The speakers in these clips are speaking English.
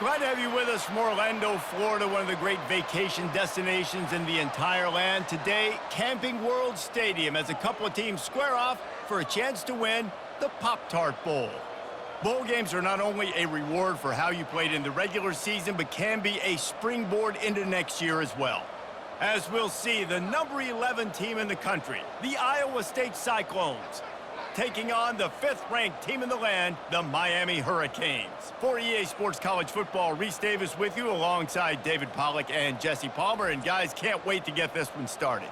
Glad to have you with us from Orlando, Florida, one of the great vacation destinations in the entire land. Today, Camping World Stadium as a couple of teams square off for a chance to win the Pop-Tart Bowl. Bowl games are not only a reward for how you played in the regular season, but can be a springboard into next year as well. As we'll see, the number 11 team in the country, the Iowa State Cyclones, taking on the 5th-ranked team in the land, the Miami Hurricanes. For EA Sports College Football, Reese Davis with you alongside David Pollack and Jesse Palmer. And guys, can't wait to get this one started.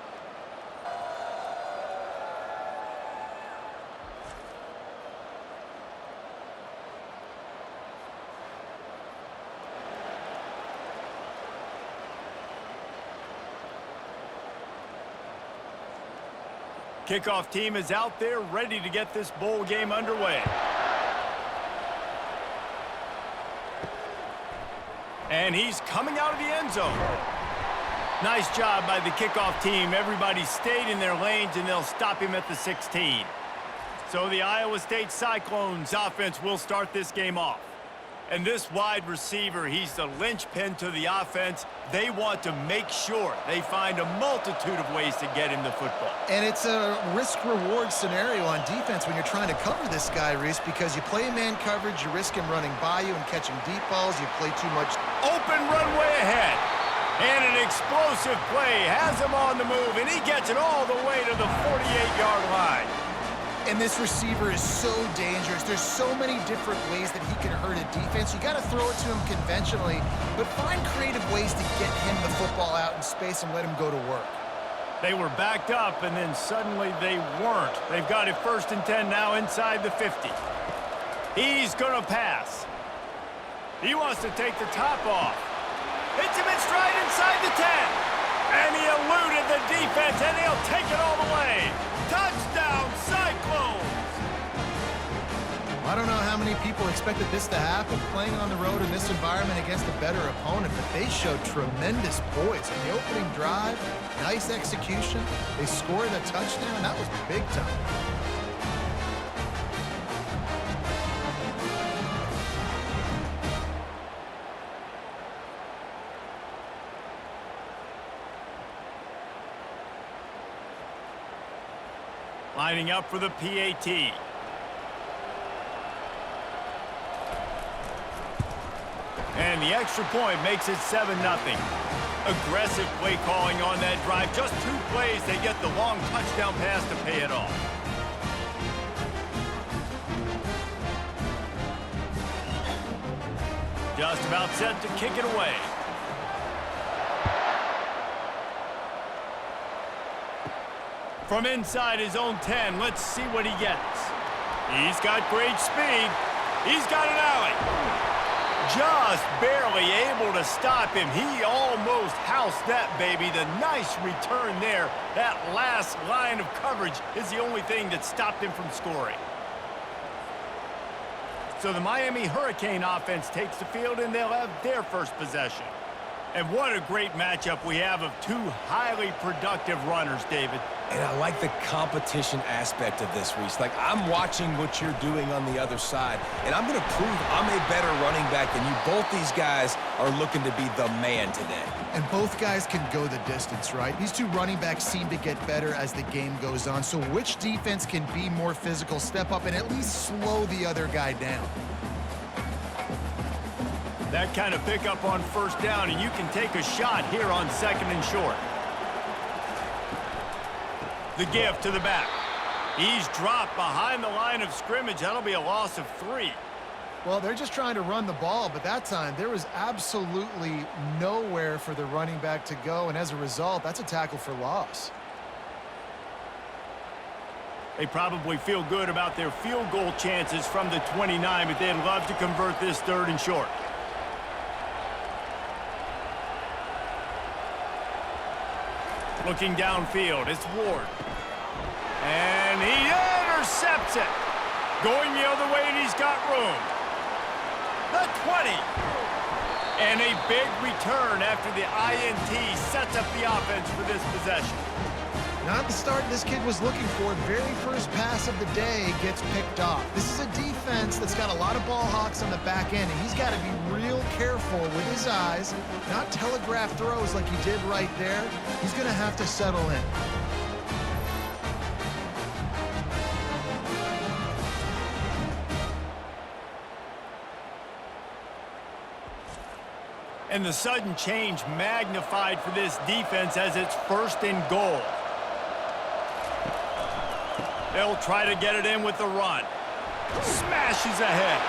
Kickoff team is out there ready to get this bowl game underway. And he's coming out of the end zone. Nice job by the kickoff team. Everybody stayed in their lanes, and they'll stop him at the 16. So the Iowa State Cyclones offense will start this game off. And this wide receiver, he's the linchpin to the offense. They want to make sure they find a multitude of ways to get him the football. And it's a risk-reward scenario on defense when you're trying to cover this guy, Reese, because you play man coverage, you risk him running by you and catching deep balls. You play too much. Open runway ahead. And an explosive play has him on the move, and he gets it all the way to the 48-yard line. And this receiver is so dangerous. There's so many different ways that he can hurt a defense. You got to throw it to him conventionally, but find creative ways to get him the football out in space and let him go to work. They were backed up, and then suddenly they weren't. They've got it 1st and 10 now inside the 50. He's going to pass. He wants to take the top off. Hits him in stride inside the 10. And he eluded the defense, and he'll take it all the way. Touchdown, Cyclones! I don't know how many people expected this to happen, playing on the road in this environment against a better opponent, but they showed tremendous poise. In the opening drive, nice execution. They scored a touchdown. That was big time. Lining up for the PAT. And the extra point makes it 7-0. Aggressive play calling on that drive. Just 2 plays, they get the long touchdown pass to pay it off. Just about set to kick it away. From inside his own 10, let's see what he gets. He's got great speed. He's got an alley. Just barely able to stop him. He almost housed that baby. The nice return there. That last line of coverage is the only thing that stopped him from scoring. So the Miami Hurricane offense takes the field, and they'll have their first possession. And what a great matchup we have of 2 highly productive runners, David. And I like the competition aspect of this, Reese. Like, I'm watching what you're doing on the other side, and I'm going to prove I'm a better running back than you. Both these guys are looking to be the man today. And both guys can go the distance, right? These 2 running backs seem to get better as the game goes on. So which defense can be more physical, step up, and at least slow the other guy down? That kind of pickup on 1st down, and you can take a shot here on 2nd and short. The give to the back. He's dropped behind the line of scrimmage. That'll be a loss of 3. Well, they're just trying to run the ball, but that time there was absolutely nowhere for the running back to go, and as a result, that's a tackle for loss. They probably feel good about their field goal chances from the 29, but they'd love to convert this 3rd and short. Looking downfield, it's Ward. And he intercepts it. Going the other way, and he's got room. The 20. And a big return after the INT sets up the offense for this possession. Not the start this kid was looking for. Very first pass of the day gets picked off. This is a defense that's got a lot of ball hawks on the back end, and he's got to be real careful with his eyes, not telegraph throws like he did right there. He's going to have to settle in. And the sudden change magnified for this defense as it's 1st and goal. They'll try to get it in with the run. Smashes ahead.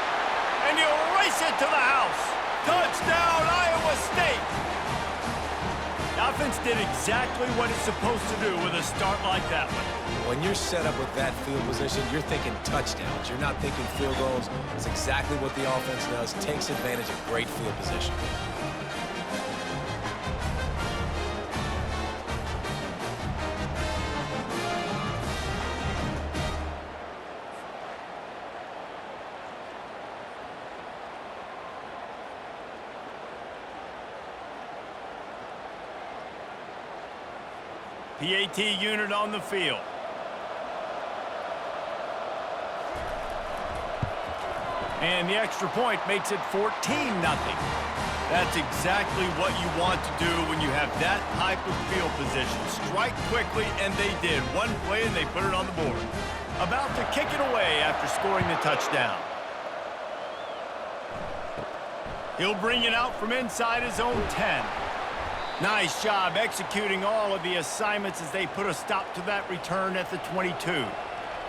And he'll race it to the house. Touchdown, Iowa State. The offense did exactly what it's supposed to do with a start like that one. When you're set up with that field position, you're thinking touchdowns. You're not thinking field goals. It's exactly what the offense does. Takes advantage of great field position. PAT unit on the field. And the extra point makes it 14-0. That's exactly what you want to do when you have that type of field position. Strike quickly, and they did. One play, and they put it on the board. About to kick it away after scoring the touchdown. He'll bring it out from inside his own 10. Nice job executing all of the assignments as they put a stop to that return at the 22.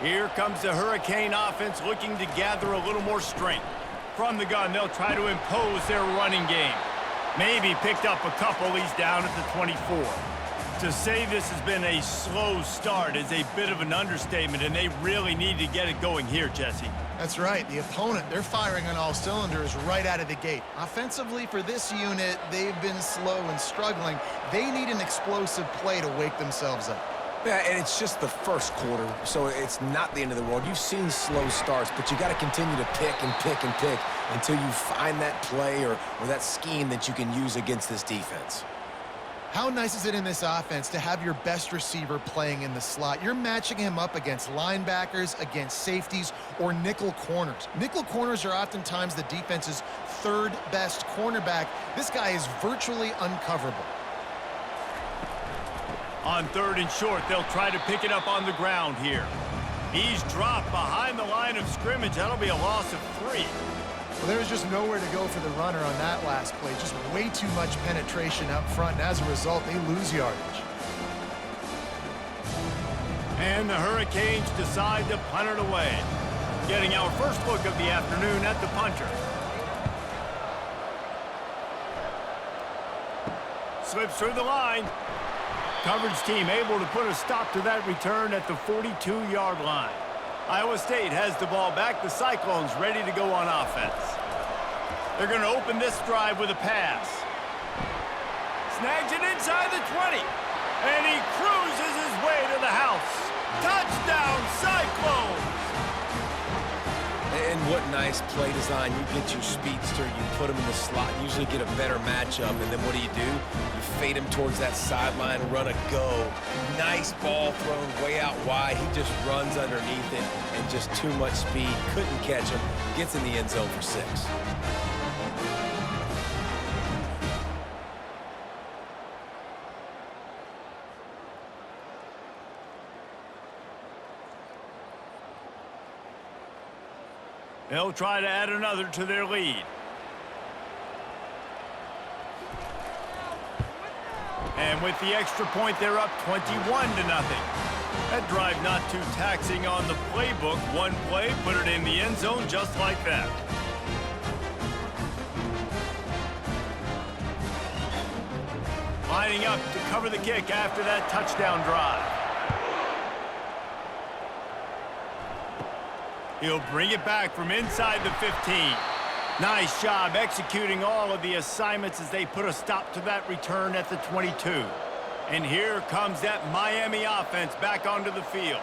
Here comes the Hurricane offense looking to gather a little more strength. From the gun, they'll try to impose their running game. Maybe picked up a couple. He's down at the 24. To say this has been a slow start is a bit of an understatement, and they really need to get it going here, Jesse. That's right. The opponent, they're firing on all cylinders right out of the gate. Offensively, for this unit, they've been slow and struggling. They need an explosive play to wake themselves up. Yeah, and it's just the first quarter, so it's not the end of the world. You've seen slow starts, but you got to continue to pick and pick and pick until you find that play or that scheme that you can use against this defense. How nice is it in this offense to have your best receiver playing in the slot? You're matching him up against linebackers, against safeties, or nickel corners. Nickel corners are oftentimes the defense's 3rd best cornerback. This guy is virtually uncoverable. On 3rd and short, they'll try to pick it up on the ground here. He's dropped behind the line of scrimmage. That'll be a loss of 3. Well, there was just nowhere to go for the runner on that last play. Just way too much penetration up front, and as a result, they lose yardage. And the Hurricanes decide to punt it away. Getting our first look of the afternoon at the punter. Slips through the line. Coverage team able to put a stop to that return at the 42-yard line. Iowa State has the ball back. The Cyclones ready to go on offense. They're going to open this drive with a pass. Snags it inside the 20. And he cruises his way to the house. Touchdown, Cyclones! And what nice play design. You get your speedster, you put him in the slot, usually get a better matchup, and then what do? You fade him towards that sideline, run a go. Nice ball thrown way out wide. He just runs underneath it, and just too much speed. Couldn't catch him. Gets in the end zone for 6. They'll try to add another to their lead. And with the extra point, they're up 21-0. That drive not too taxing on the playbook. One play, put it in the end zone just like that. Lining up to cover the kick after that touchdown drive. He'll bring it back from inside the 15. Nice job executing all of the assignments as they put a stop to that return at the 22. And here comes that Miami offense back onto the field.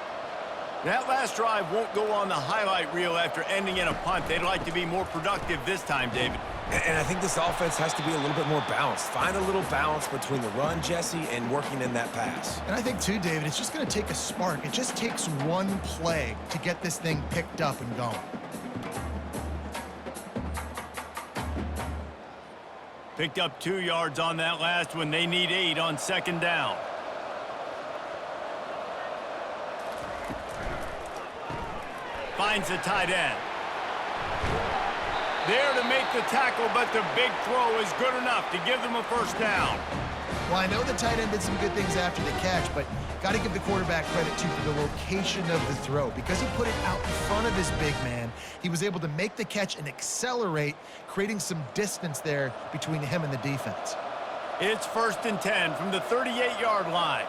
That last drive won't go on the highlight reel after ending in a punt. They'd like to be more productive this time, David. And I think this offense has to be a little bit more balanced. Find a little balance between the run, Jesse, and working in that pass. And I think, too, David, it's just going to take a spark. It just takes one play to get this thing picked up and going. Picked up 2 yards on that last one. They need 8 on second down. Finds the tight end. There to make the tackle, but the big throw is good enough to give them a first down. Well, I know the tight end did some good things after the catch, but got to give the quarterback credit, too, for the location of the throw. Because he put it out in front of his big man, he was able to make the catch and accelerate, creating some distance there between him and the defense. It's 1st and 10 from the 38-yard line.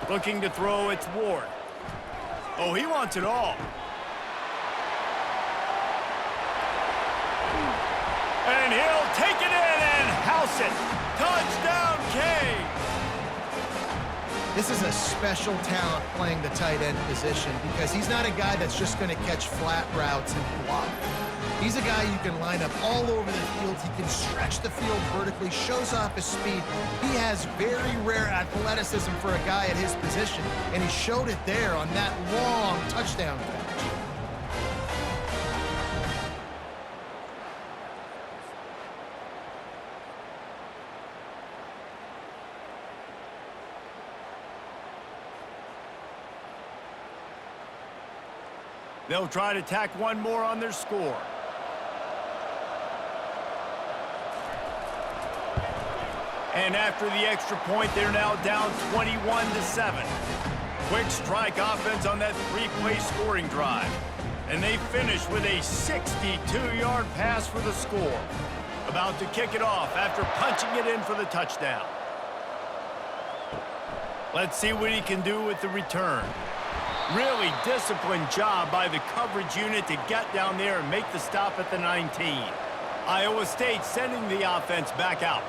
Looking to throw, it's Ward. Oh, he wants it all. And he'll take it in and house it. Touchdown, K. This is a special talent playing the tight end position because he's not a guy that's just going to catch flat routes and block. He's a guy you can line up all over the field. He can stretch the field vertically, shows off his speed. He has very rare athleticism for a guy at his position, and he showed it there on that long touchdown catch. They'll try to tack one more on their score. And after the extra point, they're now down 21-7. Quick strike offense on that 3-play scoring drive. And they finish with a 62-yard pass for the score. About to kick it off after punching it in for the touchdown. Let's see what he can do with the return. Really disciplined job by the coverage unit to get down there and make the stop at the 19. Iowa State sending the offense back out.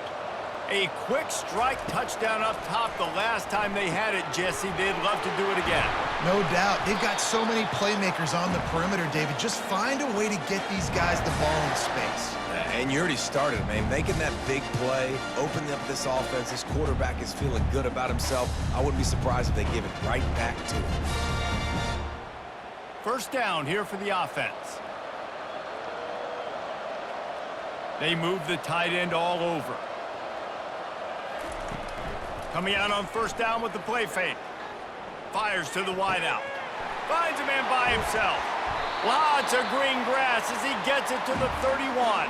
A quick strike touchdown up top the last time they had it, Jesse. They'd love to do it again. No doubt. They've got so many playmakers on the perimeter, David. Just find a way to get these guys the ball in space. And you already started, man. Making that big play, opening up this offense. This quarterback is feeling good about himself. I wouldn't be surprised if they give it right back to him. First down here for the offense. They move the tight end all over. Coming out on first down with the play fake. Fires to the wideout. Finds a man by himself. Lots of green grass as he gets it to the 31.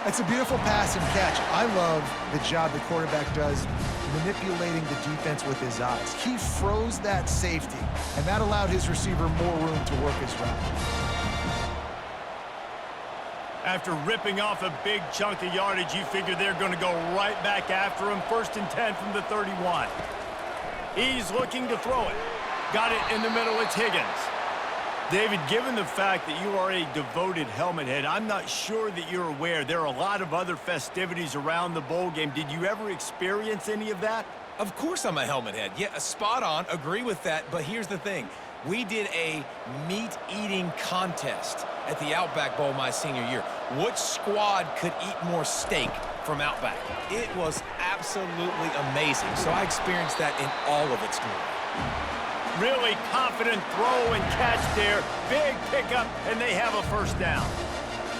It's a beautiful pass and catch. I love the job the quarterback does manipulating the defense with his eyes. He froze that safety, and that allowed his receiver more room to work his route. After ripping off a big chunk of yardage, you figure they're going to go right back after him. 1st and 10 from the 31. He's looking to throw it. Got it in the middle. It's Higgins. David, given the fact that you are a devoted helmet head, I'm not sure that you're aware there are a lot of other festivities around the bowl game. Did you ever experience any of that? Of course I'm a helmet head. Yeah, spot on. Agree with that. But here's the thing. We did a meat-eating contest at the Outback Bowl my senior year. Which squad could eat more steak from Outback? It was absolutely amazing. So I experienced that in all of its glory. Really confident throw and catch there. Big pickup, and they have a first down.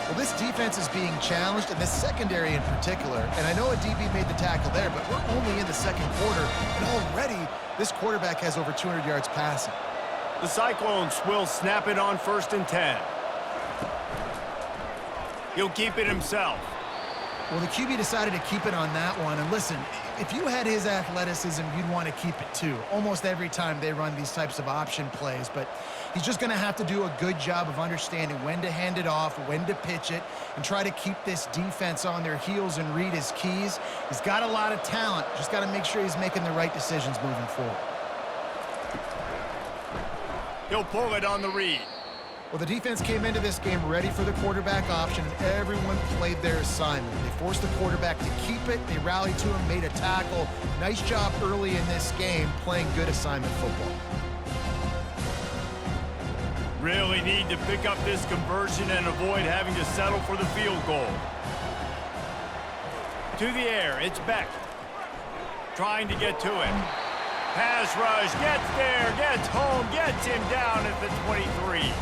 Well, this defense is being challenged, and this secondary in particular. And I know a DB made the tackle there, but we're only in the second quarter, and already this quarterback has over 200 yards passing. The Cyclones will snap it on 1st and 10. He'll keep it himself. Well, the QB decided to keep it on that one. And listen, if you had his athleticism, you'd want to keep it too. Almost every time they run these types of option plays. But he's just going to have to do a good job of understanding when to hand it off, when to pitch it, and try to keep this defense on their heels and read his keys. He's got a lot of talent. Just got to make sure he's making the right decisions moving forward. He'll pull it on the read. Well, the defense came into this game ready for the quarterback option, and everyone played their assignment. They forced the quarterback to keep it. They rallied to him, made a tackle. Nice job early in this game playing good assignment football. Really need to pick up this conversion and avoid having to settle for the field goal. To the air, it's Beck. Trying to get to him. Pass rush, gets there, gets home, gets him down at the 23.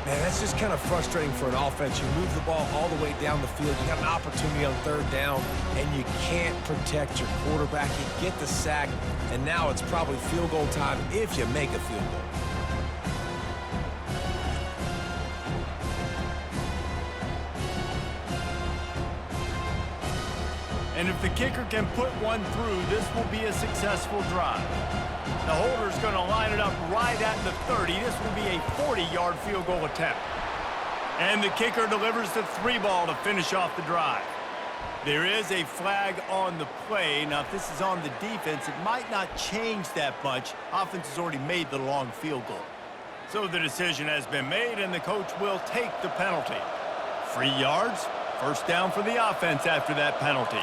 Man, that's just kind of frustrating for an offense. You move the ball all the way down the field. You got an opportunity on third down, and you can't protect your quarterback. You get the sack, and now it's probably field goal time if you make a field goal. And if the kicker can put one through, this will be a successful drive. The holder's going to line it up right at the 30. This will be a 40-yard field goal attempt. And the kicker delivers the 3-ball to finish off the drive. There is a flag on the play. Now, if this is on the defense, it might not change that much. Offense has already made the long field goal. So the decision has been made, and the coach will take the penalty. 3 yards, first down for the offense after that penalty.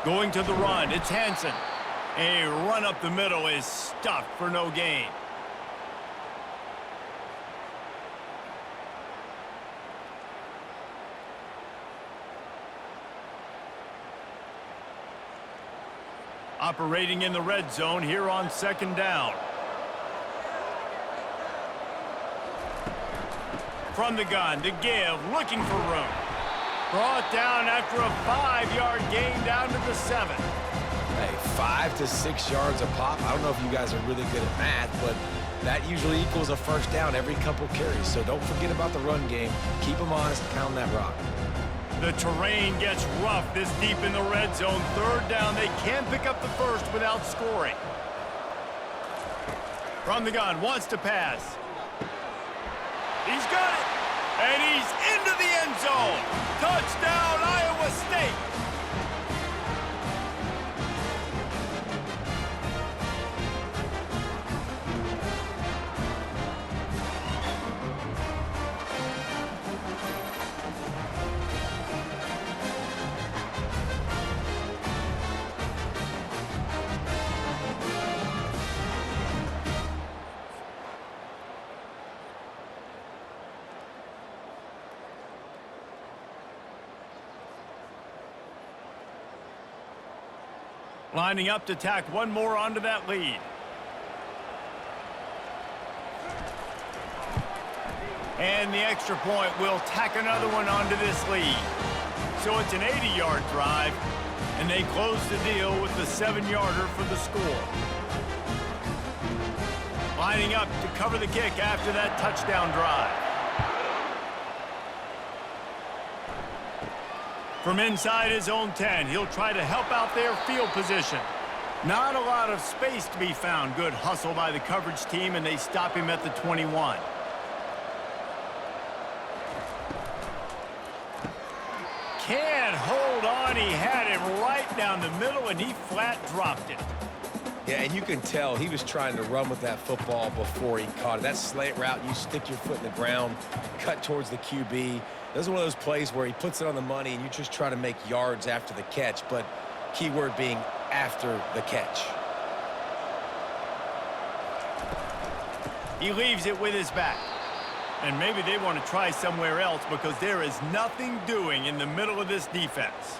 Going to the run, it's Hansen. A run up the middle is stuffed for no gain. Operating in the red zone here on second down. From the gun, to give, looking for room. Brought down after a 5-yard gain down to the 7. Hey, 5 to 6 yards a pop. I don't know if you guys are really good at math, but that usually equals a first down every couple carries. So don't forget about the run game. Keep them honest, pound that rock. The terrain gets rough this deep in the red zone. Third down, they can pick up the first without scoring. From the gun, wants to pass. He's got it, and he's into the end zone. Touchdown, Iowa State. Lining up to tack one more onto that lead. And the extra point will tack another one onto this lead. So it's an 80-yard drive, and they close the deal with the 7-yarder for the score. Lining up to cover the kick after that touchdown drive. From inside his own 10, he'll try to help out their field position. Not a lot of space to be found. Good hustle by the coverage team, and they stop him at the 21. Can't hold on. He had it right down the middle, and he flat dropped it. Yeah, and you can tell he was trying to run with that football before he caught it. That slant route, you stick your foot in the ground, cut towards the QB. This is one of those plays where he puts it on the money and you just try to make yards after the catch, but key word being after the catch. He leaves it with his back. And maybe they want to try somewhere else because there is nothing doing in the middle of this defense.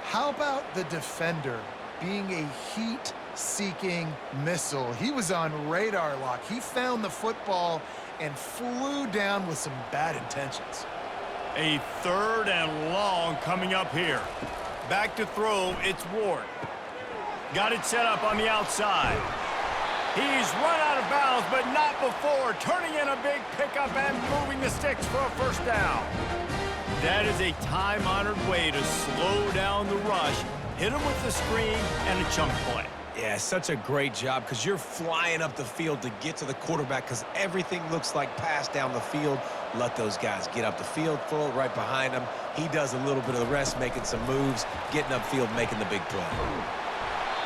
How about the defender being a heat-seeking missile? He was on radar lock. He found the football and flew down with some bad intentions. A third and long coming up here. Back to throw, it's Ward. Got it set up on the outside. He's run out of bounds, but not before. Turning in a big pickup and moving the sticks for a first down. That is a time-honored way to slow down the rush, hit him with the screen, and a chunk play. Yeah, such a great job because you're flying up the field to get to the quarterback because everything looks like pass down the field. Let those guys get up the field, throw it right behind him. He does a little bit of the rest, making some moves, getting upfield, making the big play.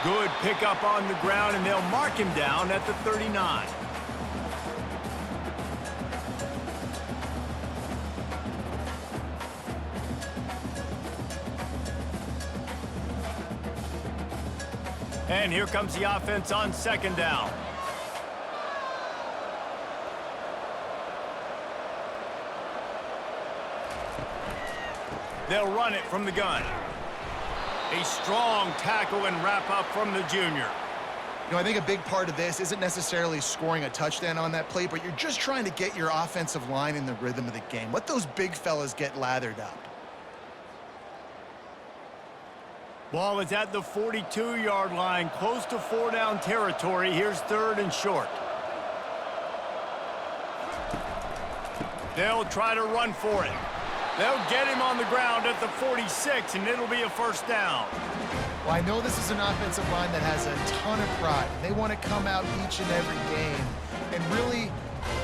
Good pickup on the ground, and they'll mark him down at the 39. And here comes the offense on second down. They'll run it from the gun. A strong tackle and wrap up from the junior. You know, I think a big part of this isn't necessarily scoring a touchdown on that play, but you're just trying to get your offensive line in the rhythm of the game. Let those big fellas get lathered up. Ball is at the 42-yard line, close to 4-down territory. Here's 3rd and short. They'll try to run for it. They'll get him on the ground at the 46, and it'll be a 1st down. Well, I know this is an offensive line that has a ton of pride. They want to come out each and every game and really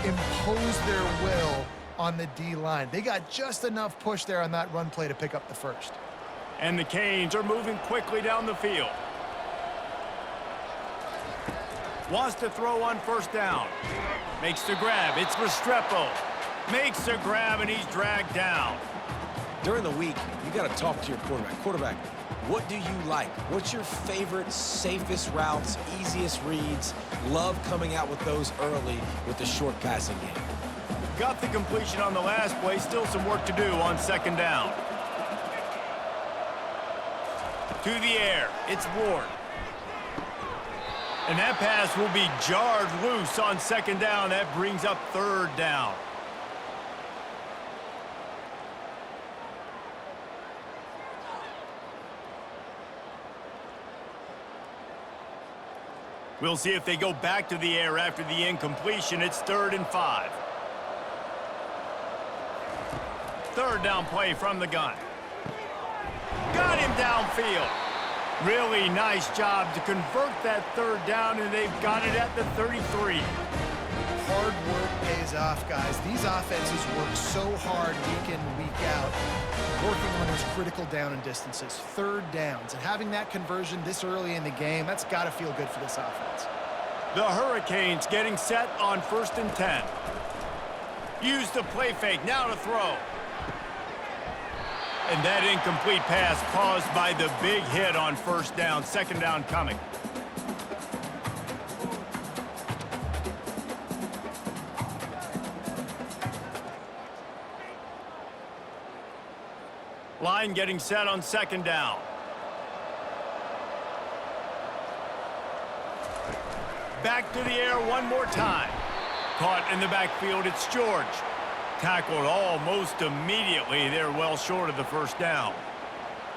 impose their will on the D-line. They got just enough push there on that run play to pick up the 1st. And the Canes are moving quickly down the field. Wants to throw on 1st down. Makes the grab. It's Restrepo. Makes the grab, and he's dragged down. During the week, you got to talk to your quarterback. Quarterback, what do you like? What's your favorite, safest routes, easiest reads? Love coming out with those early with the short passing game. Got the completion on the last play. Still some work to do on 2nd down. To the air. It's Ward. And that pass will be jarred loose on 2nd down. That brings up 3rd down. We'll see if they go back to the air after the incompletion. It's 3rd and 5. 3rd down play from the gun. Got him downfield. Really nice job to convert that 3rd down, and they've got it at the 33. Hard work pays off, guys. These offenses work so hard week in and week out, working on those critical down and distances, 3rd downs, and having that conversion this early in the game, that's got to feel good for this offense. The Hurricanes getting set on 1st and 10. Use the play fake, now to throw. And that incomplete pass caused by the big hit on 1st down. 2nd down coming. Line getting set on 2nd down. Back to the air one more time. Caught in the backfield, it's George. Tackled almost immediately. They're well short of the 1st down.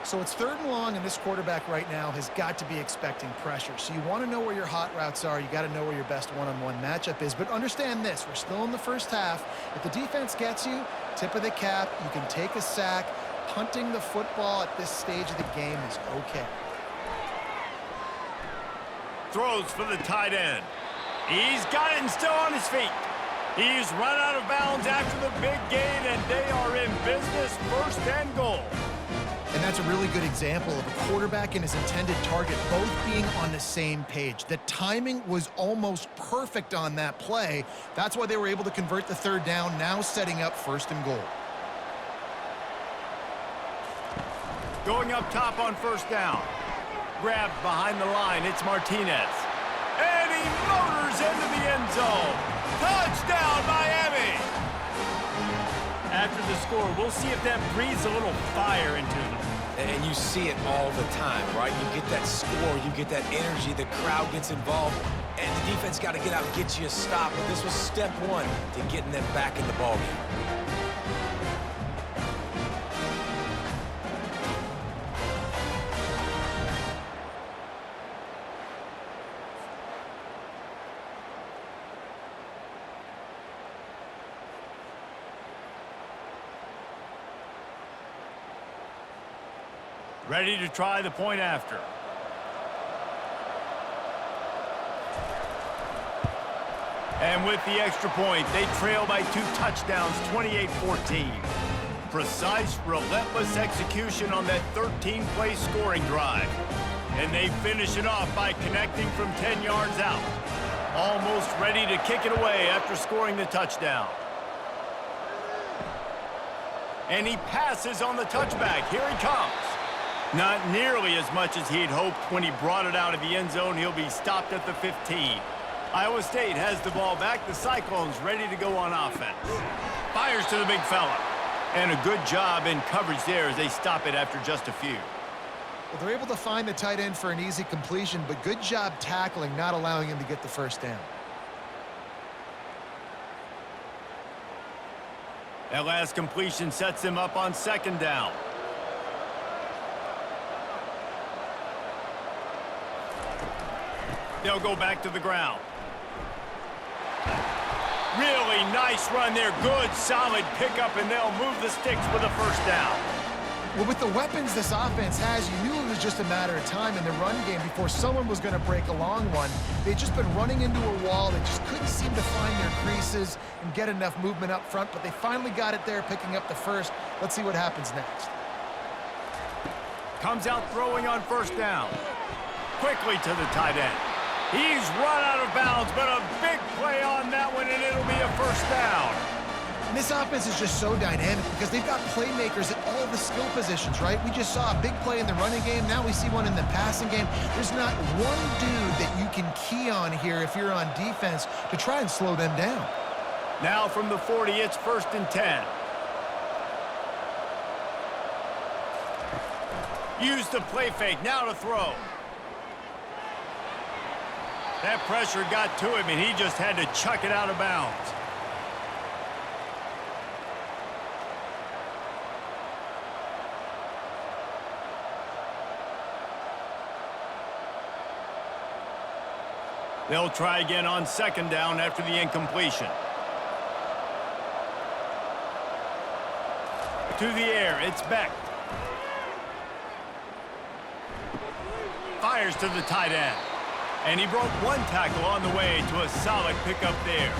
So it's 3rd and long, and this quarterback right now has got to be expecting pressure. So you want to know where your hot routes are. You got to know where your best one-on-one matchup is. But understand this, we're still in the 1st half. If the defense gets you, tip of the cap, you can take a sack. Punting the football at this stage of the game is okay. Throws for the tight end. He's got it and still on his feet. He's run out of bounds after the big gain, and they are in business. 1st and goal. And that's a really good example of a quarterback and his intended target both being on the same page. The timing was almost perfect on that play. That's why they were able to convert the 3rd down, now setting up 1st and goal. Going up top on 1st down. Grabbed behind the line. It's Martinez. And he motors into the end zone. Touchdown, Miami! After the score, we'll see if that breathes a little fire into them. And you see it all the time, right? You get that score, you get that energy, the crowd gets involved, and the defense got to get out and get you a stop. But this was step 1 to getting them back in the ballgame. Ready to try the point after. And with the extra point, they trail by 2 touchdowns, 28-14. Precise, relentless execution on that 13-play scoring drive. And they finish it off by connecting from 10 yards out. Almost ready to kick it away after scoring the touchdown. And he passes on the touchback. Here he comes. Not nearly as much as he'd hoped when he brought it out of the end zone. He'll be stopped at the 15. Iowa State has the ball back. The Cyclones ready to go on offense. Fires to the big fella. And a good job in coverage there as they stop it after just a few. Well, they're able to find the tight end for an easy completion, but good job tackling, not allowing him to get the first down. That last completion sets him up on second down. They'll go back to the ground. Really nice run there. Good, solid pickup, and they'll move the sticks with a first down. Well, with the weapons this offense has, you knew it was just a matter of time in the run game before someone was going to break a long one. They'd just been running into a wall. They just couldn't seem to find their creases and get enough movement up front, but they finally got it there, picking up the first. Let's see what happens next. Comes out throwing on first down. Quickly to the tight end. He's run out of bounds, but a big play on that one, and it'll be a first down. And this offense is just so dynamic because they've got playmakers at all the skill positions, right? We just saw a big play in the running game. Now we see one in the passing game. There's not one dude that you can key on here if you're on defense to try and slow them down. Now from the 40, it's 1st and 10. Use the play fake, now to throw. That pressure got to him, and he just had to chuck it out of bounds. They'll try again on second down after the incompletion. To the air, it's Beck. Fires to the tight end. And he broke one tackle on the way to a solid pickup there.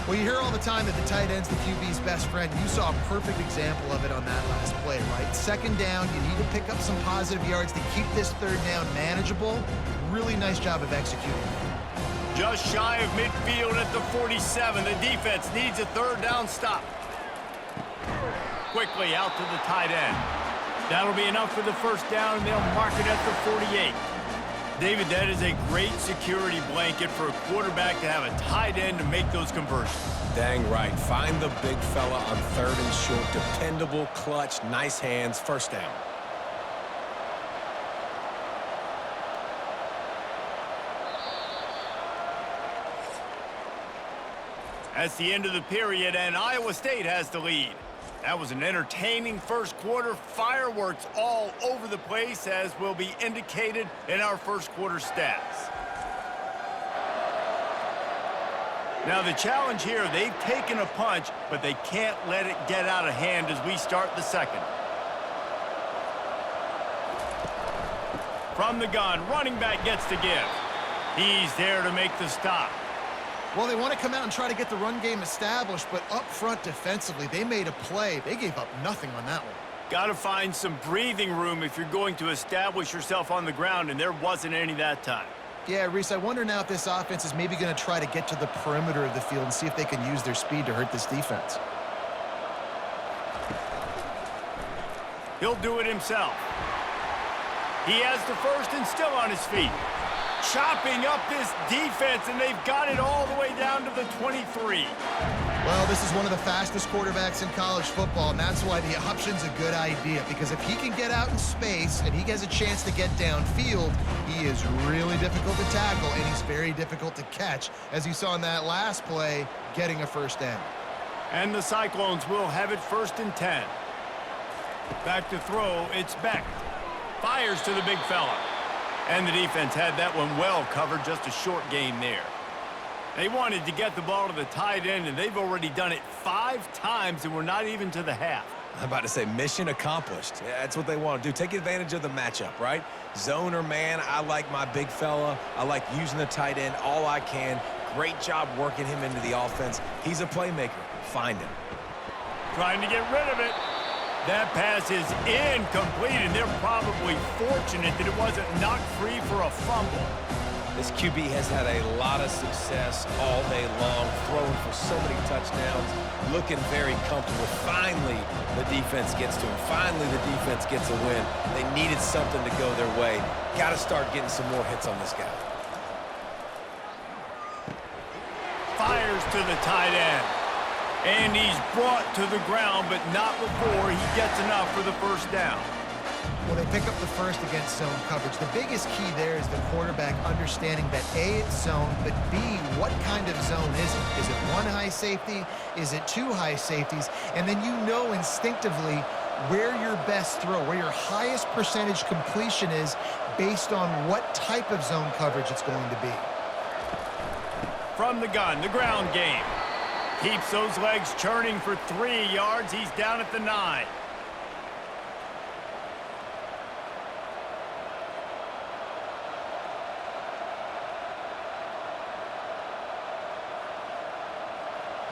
Well, you hear all the time that the tight end's the QB's best friend. You saw a perfect example of it on that last play, right? Second down, you need to pick up some positive yards to keep this third down manageable. Really nice job of executing. Just shy of midfield at the 47. The defense needs a third down stop. Quickly out to the tight end. That'll be enough for the first down, and they'll mark it at the 48. David, that is a great security blanket for a quarterback to have a tight end to make those conversions. Dang right. Find the big fella on 3rd and short. Dependable, clutch, nice hands, first down. That's the end of the period, and Iowa State has the lead. That was an entertaining first quarter. Fireworks all over the place, as will be indicated in our first quarter stats. Now the challenge here, they've taken a punch, but they can't let it get out of hand as we start the second. From the gun, running back gets to give. He's there to make the stop. Well, they want to come out and try to get the run game established, but up front defensively, they made a play. They gave up nothing on that one. Got to find some breathing room if you're going to establish yourself on the ground, and there wasn't any that time. Yeah, Reese, I wonder now if this offense is maybe going to try to get to the perimeter of the field and see if they can use their speed to hurt this defense. He'll do it himself. He has the first and still on his feet. Chopping up this defense, and they've got it all the way down to the 23. Well, this is one of the fastest quarterbacks in college football, and that's why the option's a good idea, because if he can get out in space and he has a chance to get downfield, he is really difficult to tackle, and he's very difficult to catch, as you saw in that last play, getting a first down. And the Cyclones will have it 1st and 10. Back to throw, it's Beck. Fires to the big fella. And the defense had that one well covered, just a short gain there. They wanted to get the ball to the tight end, and they've already done it 5 times, and we're not even to the half. I'm about to say mission accomplished. Yeah, that's what they want to do. Take advantage of the matchup, right? Zone or man, I like my big fella. I like using the tight end all I can. Great job working him into the offense. He's a playmaker. Find him. Trying to get rid of it. That pass is incomplete, and they're probably fortunate that it wasn't knocked free for a fumble. This QB has had a lot of success all day long, throwing for so many touchdowns, looking very comfortable. Finally, the defense gets to him. Finally, the defense gets a win. They needed something to go their way. Got to start getting some more hits on this guy. Fires to the tight end. And he's brought to the ground, but not before he gets enough for the first down. Well, they pick up the first against zone coverage. The biggest key there is the quarterback understanding that A, it's zone, but B, what kind of zone is it? Is it one high safety? Is it two high safeties? And then you know instinctively where your best throw, where your highest percentage completion is based on what type of zone coverage it's going to be. From the gun, the ground game. Keeps those legs churning for 3 yards. He's down at the 9.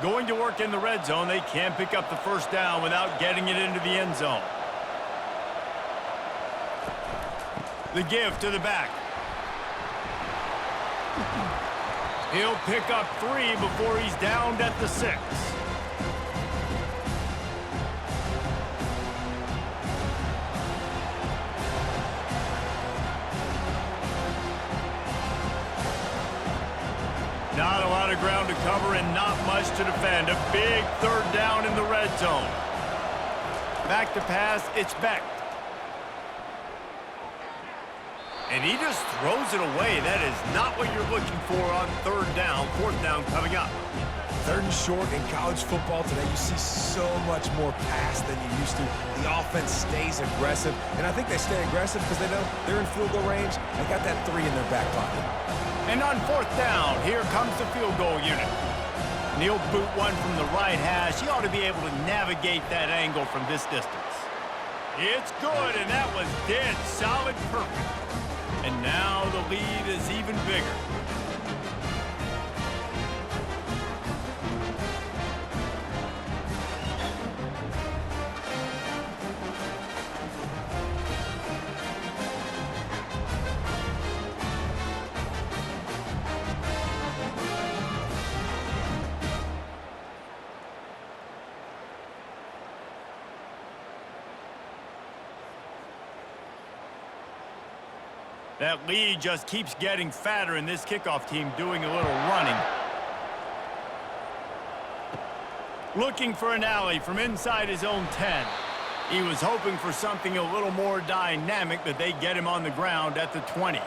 Going to work in the red zone. They can't pick up the first down without getting it into the end zone. The give to the back. He'll pick up 3 before he's downed at the 6. Not a lot of ground to cover and not much to defend. A big third down in the red zone. Back to pass, it's Beck. And he just throws it away. That is not what you're looking for on third down. Fourth down coming up. Third and short in college football today, you see so much more pass than you used to. The offense stays aggressive, and I think they stay aggressive because they know they're in field goal range. They got that 3 in their back pocket. And on fourth down, here comes the field goal unit. And he'll boot one from the right hash. He ought to be able to navigate that angle from this distance. It's good, and that was dead solid perfect. And now the lead is even bigger. That lead just keeps getting fatter, and this kickoff team doing a little running. Looking for an alley from inside his own 10. He was hoping for something a little more dynamic, but they get him on the ground at the 20.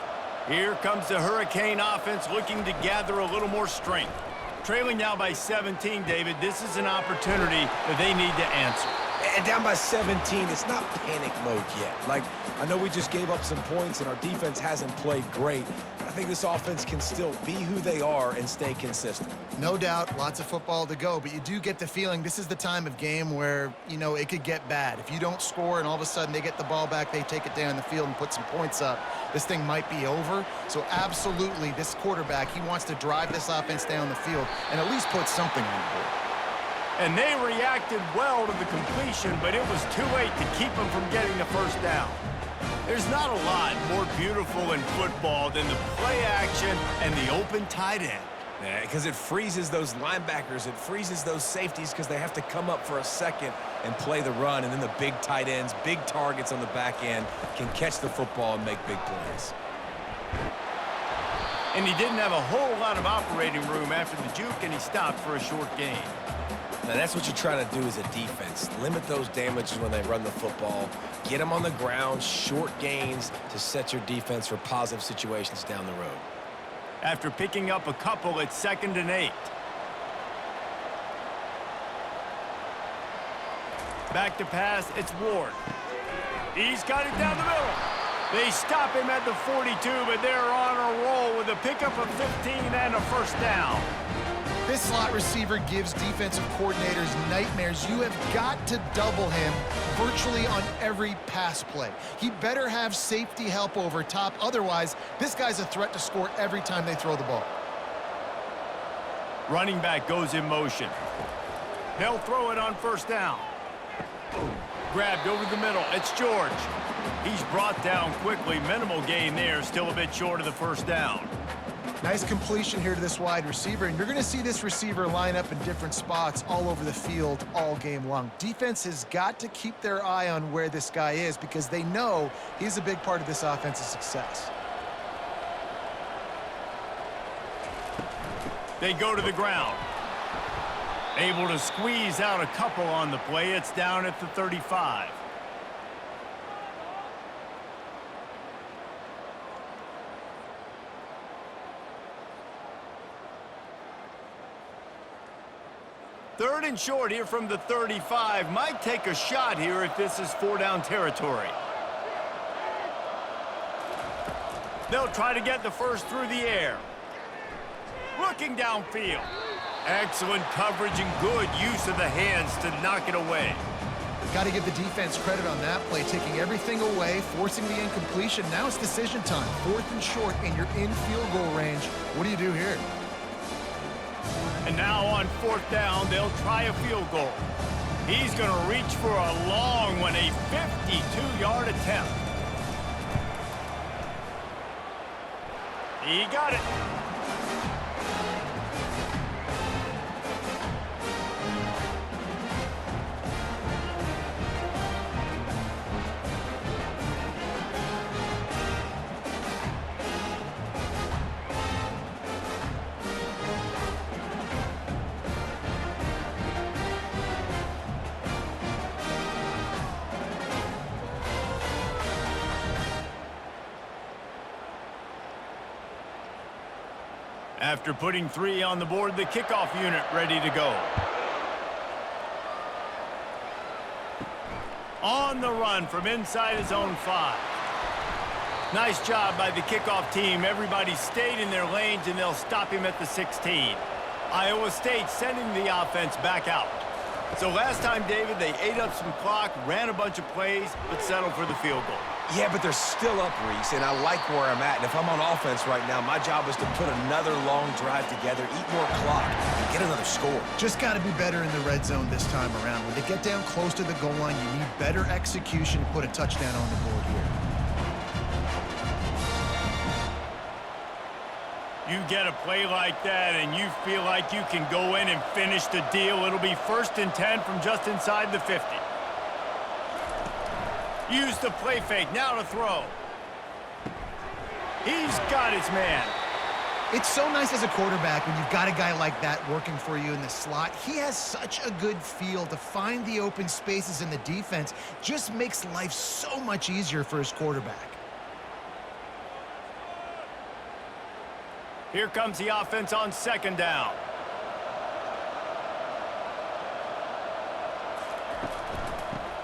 Here comes the Hurricane offense looking to gather a little more strength. Trailing now by 17, David, this is an opportunity that they need to answer. And down by 17, it's not panic mode yet. Like, I know we just gave up some points and our defense hasn't played great, but I think this offense can still be who they are and stay consistent. No doubt, lots of football to go, but you do get the feeling this is the time of game where, you know, it could get bad. If you don't score and all of a sudden they get the ball back, they take it down the field and put some points up, this thing might be over. So absolutely, this quarterback, he wants to drive this offense down the field and at least put something on the board. And they reacted well to the completion, but it was too late to keep them from getting the first down. There's not a lot more beautiful in football than the play action and the open tight end. Yeah, because it freezes those linebackers. It freezes those safeties because they have to come up for a second and play the run. And then the big tight ends, big targets on the back end can catch the football and make big plays. And he didn't have a whole lot of operating room after the juke, and he stopped for a short gain. Now, that's what you're trying to do as a defense. Limit those damages when they run the football. Get them on the ground, short gains to set your defense for positive situations down the road. After picking up a couple, it's 2nd and 8. Back to pass, it's Ward. He's got it down the middle. They stop him at the 42, but they're on a roll with a pickup of 15 and a first down. This slot receiver gives defensive coordinators nightmares. You have got to double him virtually on every pass play. He better have safety help over top. Otherwise, this guy's a threat to score every time they throw the ball. Running back goes in motion. They'll throw it on first down. Grabbed over the middle. It's George. He's brought down quickly. Minimal gain there. Still a bit short of the first down. Nice completion here to this wide receiver, and you're going to see this receiver line up in different spots all over the field all game long. Defense has got to keep their eye on where this guy is because they know he's a big part of this offense's success. They go to the ground. Able to squeeze out a couple on the play. It's down at the 35. Third and short here from the 35. Might take a shot here if this is 4-down territory. They'll try to get the first through the air. Looking downfield. Excellent coverage and good use of the hands to knock it away. Got to give the defense credit on that play, taking everything away, forcing the incompletion. Now it's decision time. 4th and short, and you're in field goal range. What do you do here? And now on 4th down, they'll try a field goal. He's going to reach for a long one, a 52-yard attempt. He got it. After putting 3 on the board, the kickoff unit ready to go. On the run from inside his own 5. Nice job by the kickoff team. Everybody stayed in their lanes, and they'll stop him at the 16. Iowa State sending the offense back out. So last time, David, they ate up some clock, ran a bunch of plays, but settled for the field goal. Yeah, but they're still up, Reese, and I like where I'm at. And if I'm on offense right now, my job is to put another long drive together, eat more clock, and get another score. Just got to be better in the red zone this time around. When they get down close to the goal line, you need better execution to put a touchdown on the board here. You get a play like that, and you feel like you can go in and finish the deal. It'll be 1st and 10 from just inside the 50. Use the play fake, now to throw. He's got his man. It's so nice as a quarterback when you've got a guy like that working for you in the slot. He has such a good feel to find the open spaces in the defense. Just makes life so much easier for his quarterback. Here comes the offense on 2nd down.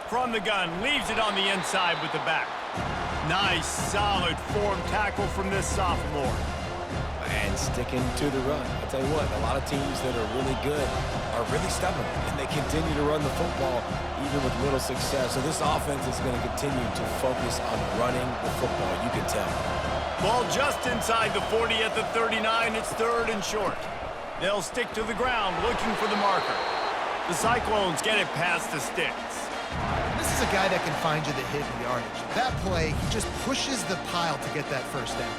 From the gun, leaves it on the inside with the back. Nice, solid form tackle from this sophomore. And sticking to the run. I'll tell you what, a lot of teams that are really good are really stubborn, and they continue to run the football even with little success. So this offense is going to continue to focus on running the football, you can tell. Ball just inside the 40 at the 39. It's 3rd and short. They'll stick to the ground looking for the marker. The Cyclones get it past the sticks. This is a guy that can find you the hidden yardage. That play, he just pushes the pile to get that 1st down.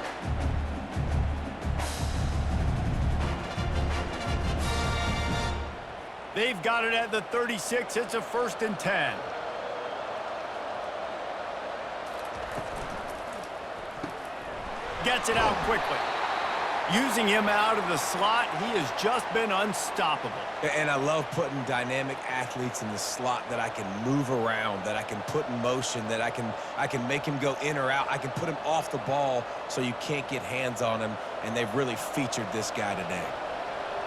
They've got it at the 36. It's a 1st and 10. Gets it out quickly. Using him out of the slot, he has just been unstoppable. And I love putting dynamic athletes in the slot that I can move around, that I can put in motion, that I can make him go in or out. I can put him off the ball so you can't get hands on him, and they've really featured this guy today.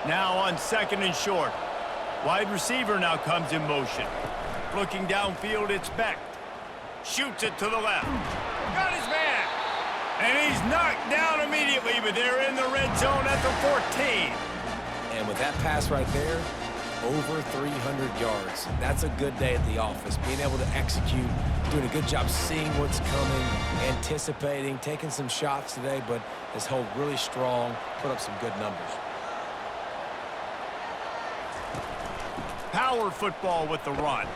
Now on 2nd and short. Wide receiver now comes in motion. Looking downfield, it's Beck. Shoots it to the left. Got his man. And he's knocked down immediately, but they're in the red zone at the 14. And with that pass right there, over 300 yards. That's a good day at the office. Being able to execute, doing a good job seeing what's coming, anticipating, taking some shots today, but has held really strong, put up some good numbers. Power football with the run.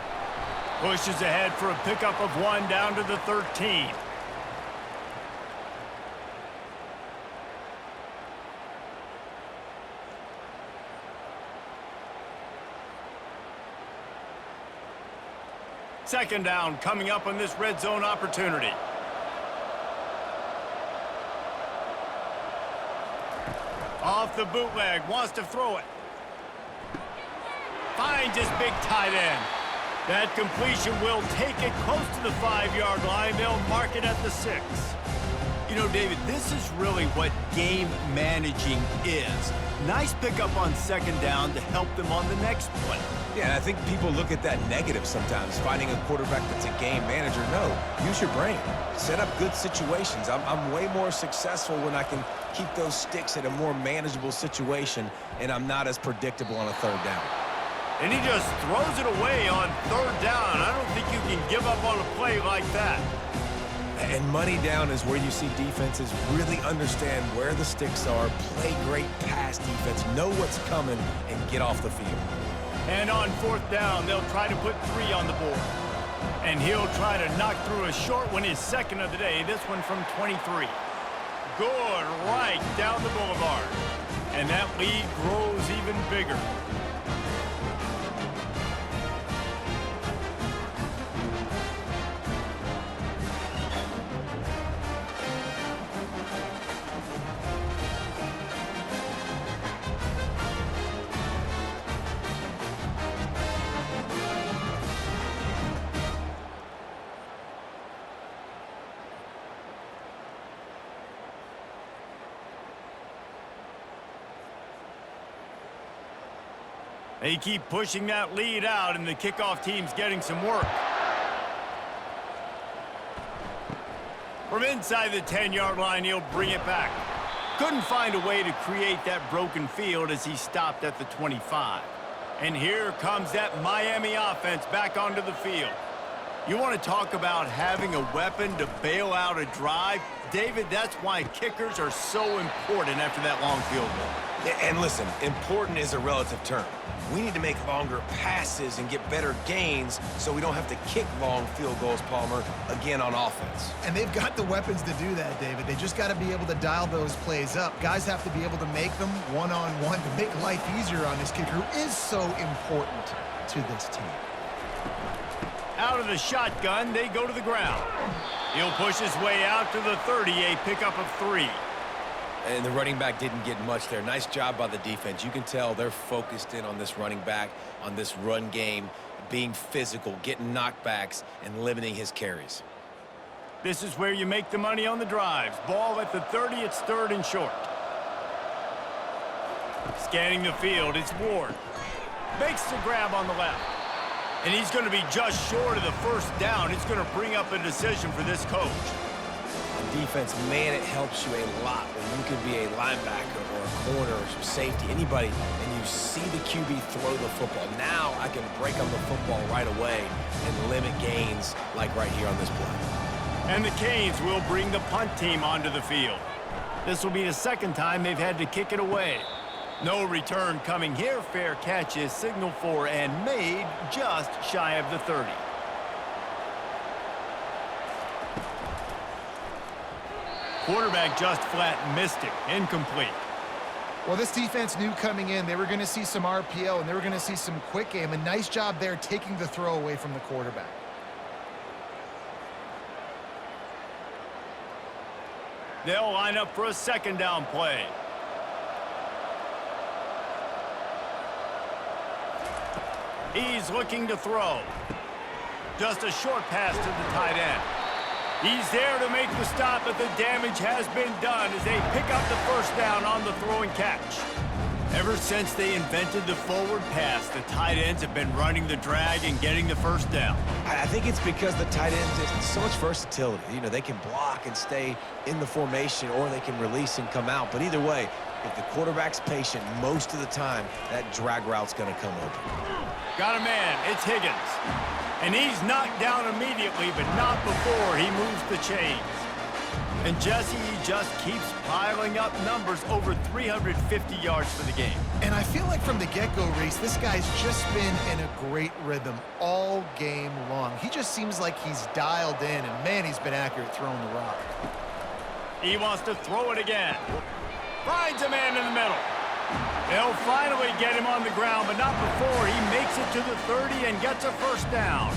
Pushes ahead for a pickup of 1 down to the 13. Second down coming up on this red zone opportunity. Off the bootleg, wants to throw it. Finds his big tight end. That completion will take it close to the 5-yard line. They'll mark it at the 6. You know, David, this is really what game managing is. Nice pickup on second down to help them on the next play. Yeah, and I think people look at that negative sometimes, finding a quarterback that's a game manager. No, use your brain. Set up good situations. I'm way more successful when I can keep those sticks at a more manageable situation, and I'm not as predictable on a third down. And he just throws it away on third down. I don't think you can give up on a play like that. And money down is where you see defenses really understand where the sticks are, play great pass defense, know what's coming, and get off the field. And on fourth down, they'll try to put 3 on the board. And he'll try to knock through a short one, his second of the day, this one from 23. Good right down the boulevard. And that lead grows even bigger. They keep pushing that lead out, and the kickoff team's getting some work. From inside the 10-yard line, he'll bring it back. Couldn't find a way to create that broken field as he stopped at the 25. And here comes that Miami offense back onto the field. You want to talk about having a weapon to bail out a drive? David, that's why kickers are so important after that long field goal. And listen, important is a relative term. We need to make longer passes and get better gains so we don't have to kick long field goals, Palmer, again on offense. And they've got the weapons to do that, David. They just got to be able to dial those plays up. Guys have to be able to make them one-on-one to make life easier on this kicker, who is so important to this team. Out of the shotgun, they go to the ground. He'll push his way out to the 30, a pickup of 3. And the running back didn't get much there. Nice job by the defense. You can tell they're focused in on this running back, on this run game, being physical, getting knockbacks, and limiting his carries. This is where you make the money on the drives. Ball at the 30, it's third and short. Scanning the field, it's Ward. Makes the grab on the left. And he's going to be just short of the first down. It's going to bring up a decision for this coach. Defense, man, it helps you a lot when you can be a linebacker or a corner or some safety, anybody, and you see the QB throw the football. Now I can break on the football right away and limit gains like right here on this play. And the Canes will bring the punt team onto the field. This will be the second time they've had to kick it away. No return coming here. Fair catch is signaled for and made just shy of the 30. Quarterback just flat missed it. Incomplete. Well, this defense knew coming in they were going to see some RPO and they were going to see some quick game. A nice job there taking the throw away from the quarterback. They'll line up for a second down play. He's looking to throw. Just a short pass to the tight end. He's there to make the stop, but the damage has been done as they pick up the first down on the throw and catch. Ever since they invented the forward pass, the tight ends have been running the drag and getting the first down. I think it's because the tight ends have so much versatility. You know, they can block and stay in the formation, or they can release and come out. But either way, if the quarterback's patient most of the time, that drag route's going to come open. Got a man. It's Higgins. And he's knocked down immediately, but not before he moves the chains. And Jesse just keeps piling up numbers, over 350 yards for the game. And I feel like from the get-go, Reese, this guy's just been in a great rhythm all game long. He just seems like he's dialed in, and man, he's been accurate throwing the rock. He wants to throw it again. Finds a man in the middle. They'll finally get him on the ground, but not before he makes it to the 30 and gets a first down.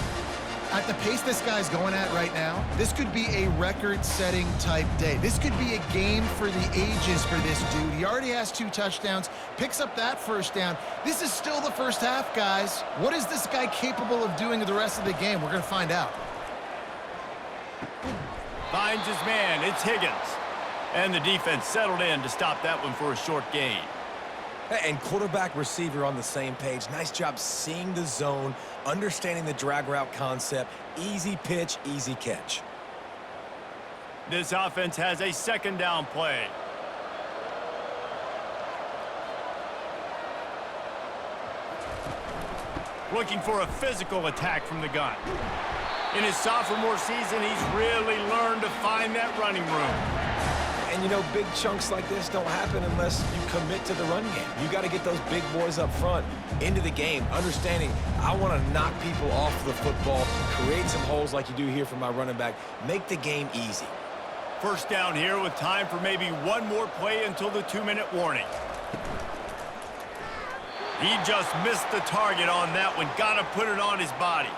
At the pace this guy's going at right now, this could be a record-setting type day. This could be a game for the ages for this dude. He already has 2 touchdowns, picks up that first down. This is still the first half, guys. What is this guy capable of doing the rest of the game? We're going to find out. Finds his man. It's Higgins. And the defense settled in to stop that one for a short gain. And quarterback receiver on the same page. Nice job seeing the zone, understanding the drag route concept. Easy pitch, easy catch. This offense has a second down play. Looking for a physical attack from the gun. In his sophomore season, he's really learned to find that running room. And, you know, big chunks like this don't happen unless you commit to the run game. You got to get those big boys up front into the game, understanding I want to knock people off the football, create some holes like you do here for my running back, make the game easy. First down here with time for maybe one more play until the 2-minute warning. He just missed the target on that one. Got to put it on his body.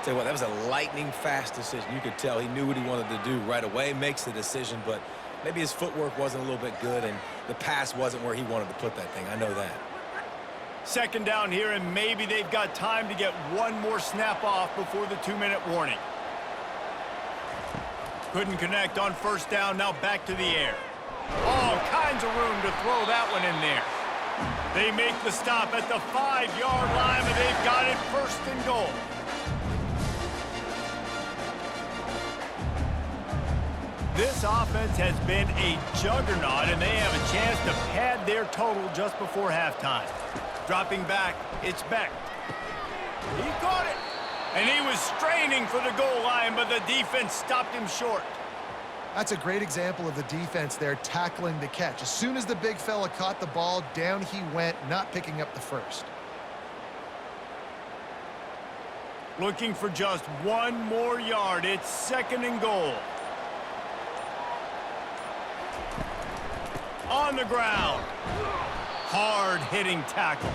Tell you what, that was a lightning-fast decision. You could tell he knew what he wanted to do right away, makes the decision, but maybe his footwork wasn't a little bit good, and the pass wasn't where he wanted to put that thing. I know that. Second down here, and maybe they've got time to get one more snap off before the 2-minute warning. Couldn't connect on first down, now back to the air. All kinds of room to throw that one in there. They make the stop at the 5-yard line, but they've got it first and goal. This offense has been a juggernaut, and they have a chance to pad their total just before halftime. Dropping back, it's Beck. He caught it, and he was straining for the goal line, but the defense stopped him short. That's a great example of the defense there tackling the catch. As soon as the big fella caught the ball, down he went, not picking up the first. Looking for just one more yard. It's second and goal. On the ground. Hard-hitting tackle.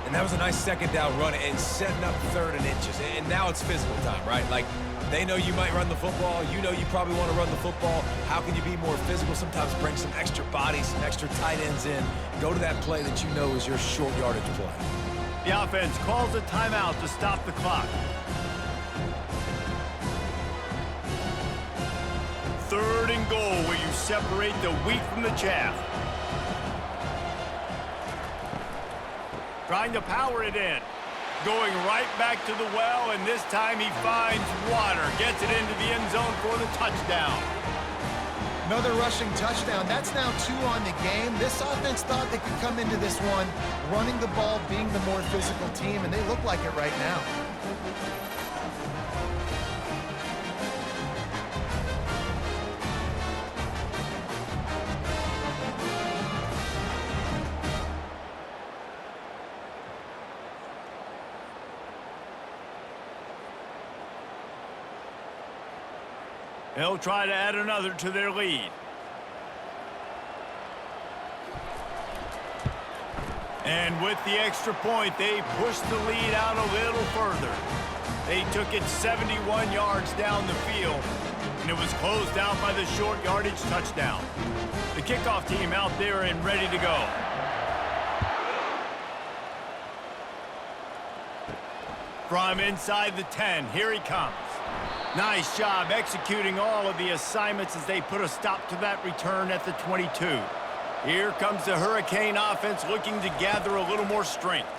And that was a nice second down run and setting up 3rd and inches. And now it's physical time, right? Like, they know you might run the football. You know you probably want to run the football. How can you be more physical? Sometimes bring some extra bodies, some extra tight ends in. Go to that play that you know is your short yardage play. The offense calls a timeout to stop the clock. 3rd and goal, where you separate the wheat from the chaff. Trying to power it in. Going right back to the well, and this time he finds water. Gets it into the end zone for the touchdown. Another rushing touchdown. That's now 2 on the game. This offense thought they could come into this one running the ball, being the more physical team, and they look like it right now. They'll try to add another to their lead. And with the extra point, they pushed the lead out a little further. They took it 71 yards down the field, and it was closed out by the short yardage touchdown. The kickoff team out there and ready to go. From inside the 10, here he comes. Nice job executing all of the assignments as they put a stop to that return at the 22. Here comes the Hurricane offense looking to gather a little more strength.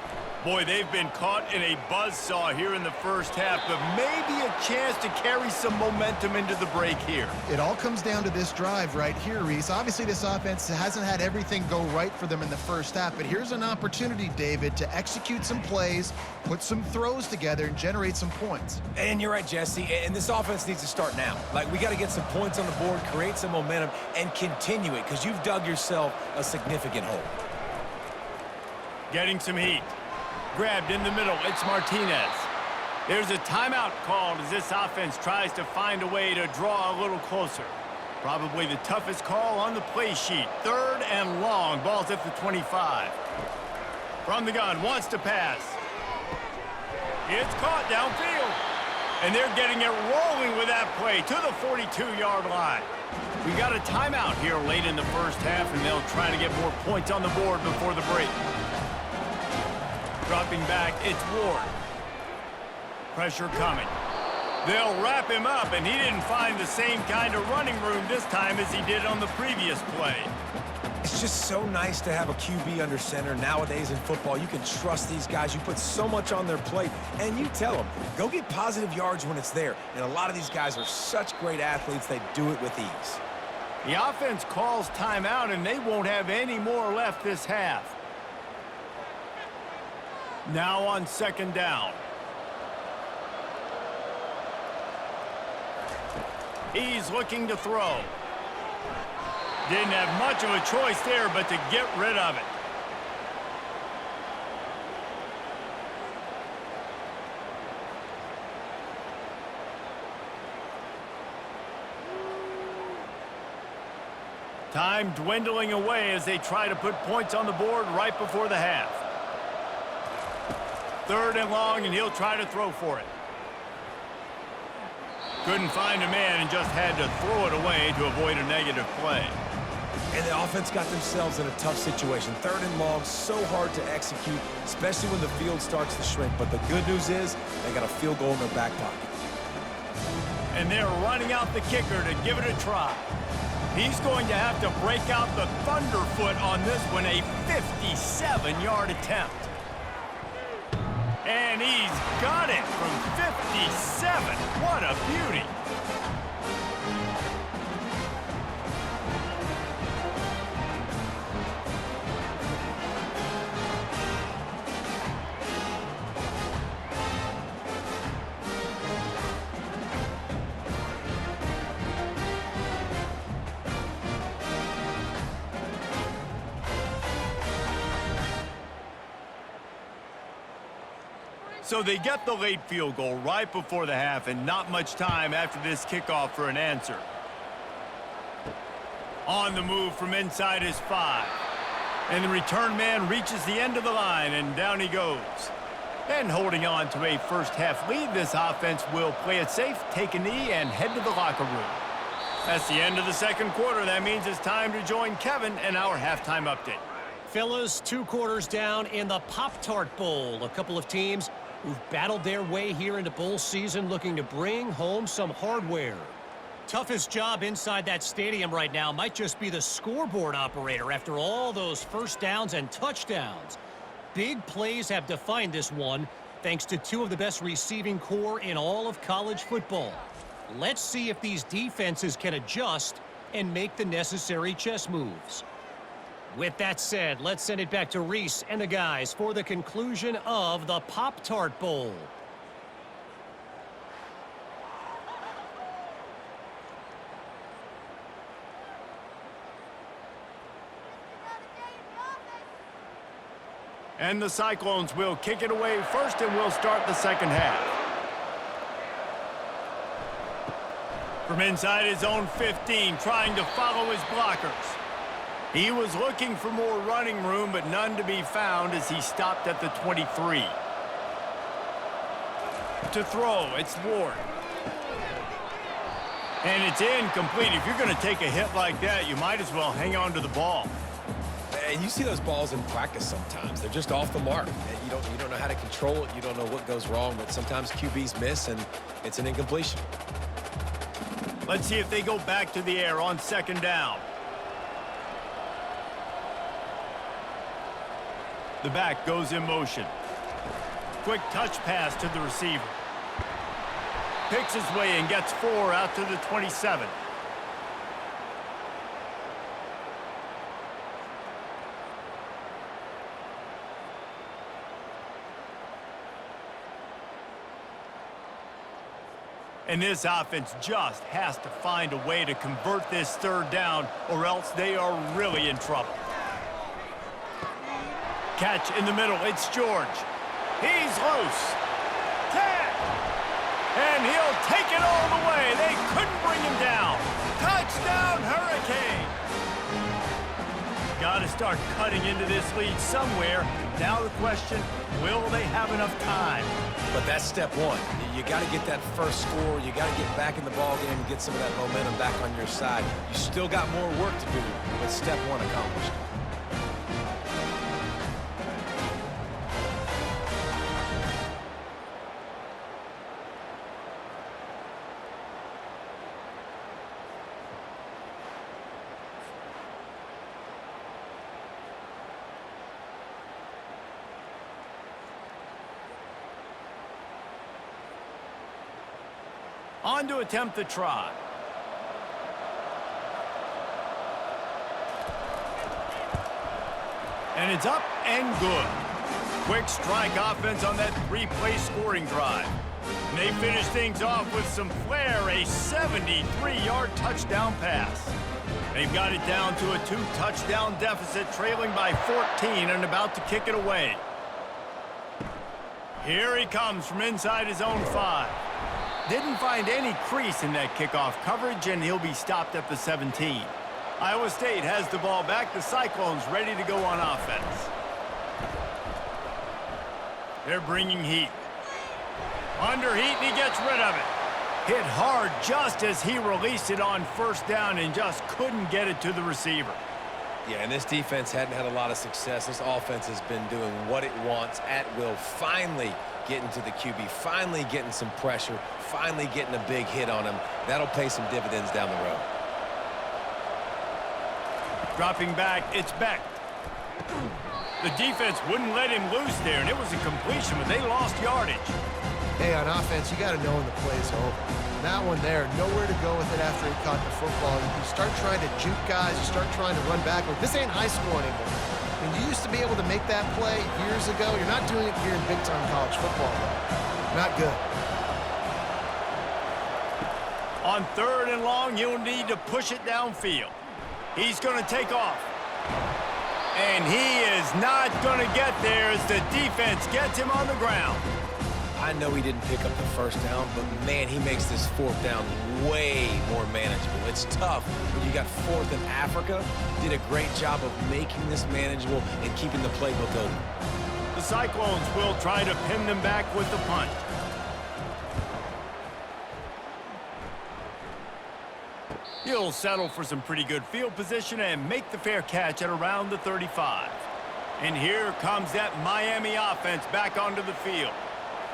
Boy, they've been caught in a buzzsaw here in the first half, but maybe a chance to carry some momentum into the break here. It all comes down to this drive right here, Reese. Obviously, this offense hasn't had everything go right for them in the first half, but here's an opportunity, David, to execute some plays, put some throws together, and generate some points. And you're right, Jesse, and this offense needs to start now. Like, we got to get some points on the board, create some momentum, and continue it, because you've dug yourself a significant hole. Getting some heat. Grabbed in the middle, it's Martinez. There's a timeout called as this offense tries to find a way to draw a little closer. Probably the toughest call on the play sheet. 3rd and long, ball's at the 25. From the gun, wants to pass. It's caught downfield. And they're getting it rolling with that play to the 42-yard line. We got a timeout here late in the first half, and they'll try to get more points on the board before the break. Dropping back, it's Ward. Pressure coming. They'll wrap him up, and he didn't find the same kind of running room this time as he did on the previous play. It's just so nice to have a QB under center. Nowadays in football, you can trust these guys. You put so much on their plate, and you tell them, go get positive yards when it's there. And a lot of these guys are such great athletes, they do it with ease. The offense calls timeout, and they won't have any more left this half. Now on second down. He's looking to throw. Didn't have much of a choice there, but to get rid of it. Time dwindling away as they try to put points on the board right before the half. Third and long, and he'll try to throw for it. Couldn't find a man and just had to throw it away to avoid a negative play. And the offense got themselves in a tough situation. Third and long, so hard to execute, especially when the field starts to shrink. But the good news is they got a field goal in their back pocket. And they're running out the kicker to give it a try. He's going to have to break out the thunderfoot on this one, a 57-yard attempt. And he's got it from 57. What a beauty. So they get the late field goal right before the half, and not much time after this kickoff for an answer. On the move from inside his 5. And the return man reaches the end of the line, and down he goes. And holding on to a first-half lead, this offense will play it safe, take a knee, and head to the locker room. That's the end of the second quarter. That means it's time to join Kevin in our halftime update. Fellas, 2 quarters down in the Pop-Tart Bowl. A couple of teams who've battled their way here into bowl season looking to bring home some hardware. Toughest job inside that stadium right now might just be the scoreboard operator after all those first downs and touchdowns. Big plays have defined this one thanks to 2 of the best receiving core in all of college football. Let's see if these defenses can adjust and make the necessary chess moves. With that said, let's send it back to Reese and the guys for the conclusion of the Pop-Tart Bowl. And the Cyclones will kick it away first, and we'll start the second half. From inside his own 15, trying to follow his blockers. He was looking for more running room, but none to be found as he stopped at the 23. To throw, it's Ward. And it's incomplete. If you're going to take a hit like that, you might as well hang on to the ball. And you see those balls in practice sometimes. They're just off the mark. And you don't know how to control it. You don't know what goes wrong, but sometimes QBs miss, and it's an incompletion. Let's see if they go back to the air on second down. The back goes in motion. Quick touch pass to the receiver. Picks his way and gets 4 out to the 27. And this offense just has to find a way to convert this third down, or else they are really in trouble. Catch in the middle, it's George. He's loose. 10. And he'll take it all the way. They couldn't bring him down. Touchdown, Hurricane. got to start cutting into this lead somewhere. Now the question, will they have enough time? But that's step one. You got to get that first score. You got to get back in the ball game and get some of that momentum back on your side. You still got more work to do, but step one accomplished. On to attempt the try. And it's up and good. Quick strike offense on that three-play scoring drive. And they finish things off with some flair, a 73-yard touchdown pass. They've got it down to a 2-touchdown deficit, trailing by 14 and about to kick it away. Here he comes from inside his own 5. Didn't find any crease in that kickoff coverage, and he'll be stopped at the 17. Iowa State has the ball back. The Cyclones ready to go on offense. They're bringing heat. Under heat, and he gets rid of it. Hit hard just as he released it on first down and just couldn't get it to the receiver. Yeah, and this defense hadn't had a lot of success. This offense has been doing what it wants at will. Finally getting to the QB, finally getting some pressure, finally getting a big hit on him. That'll pay some dividends down the road. Dropping back, it's Beck. The defense wouldn't let him loose there, and it was a completion, but they lost yardage. Hey, on offense, you got to know when the play's over. That one there, nowhere to go with it after he caught the football. You start trying to juke guys, you start trying to run backward. This ain't high school anymore. When you used to be able to make that play years ago, you're not doing it here in big-time college football, though. Not good. On 3rd and long, you'll need to push it downfield. He's going to take off. And he is not going to get there as the defense gets him on the ground. I know he didn't pick up the first down, but, man, he makes this 4th down way more manageable. It's tough when you got 4th in Africa. Did a great job of making this manageable and keeping the playbook open. The Cyclones will try to pin them back with the punt. He'll settle for some pretty good field position and make the fair catch at around the 35. And here comes that Miami offense back onto the field.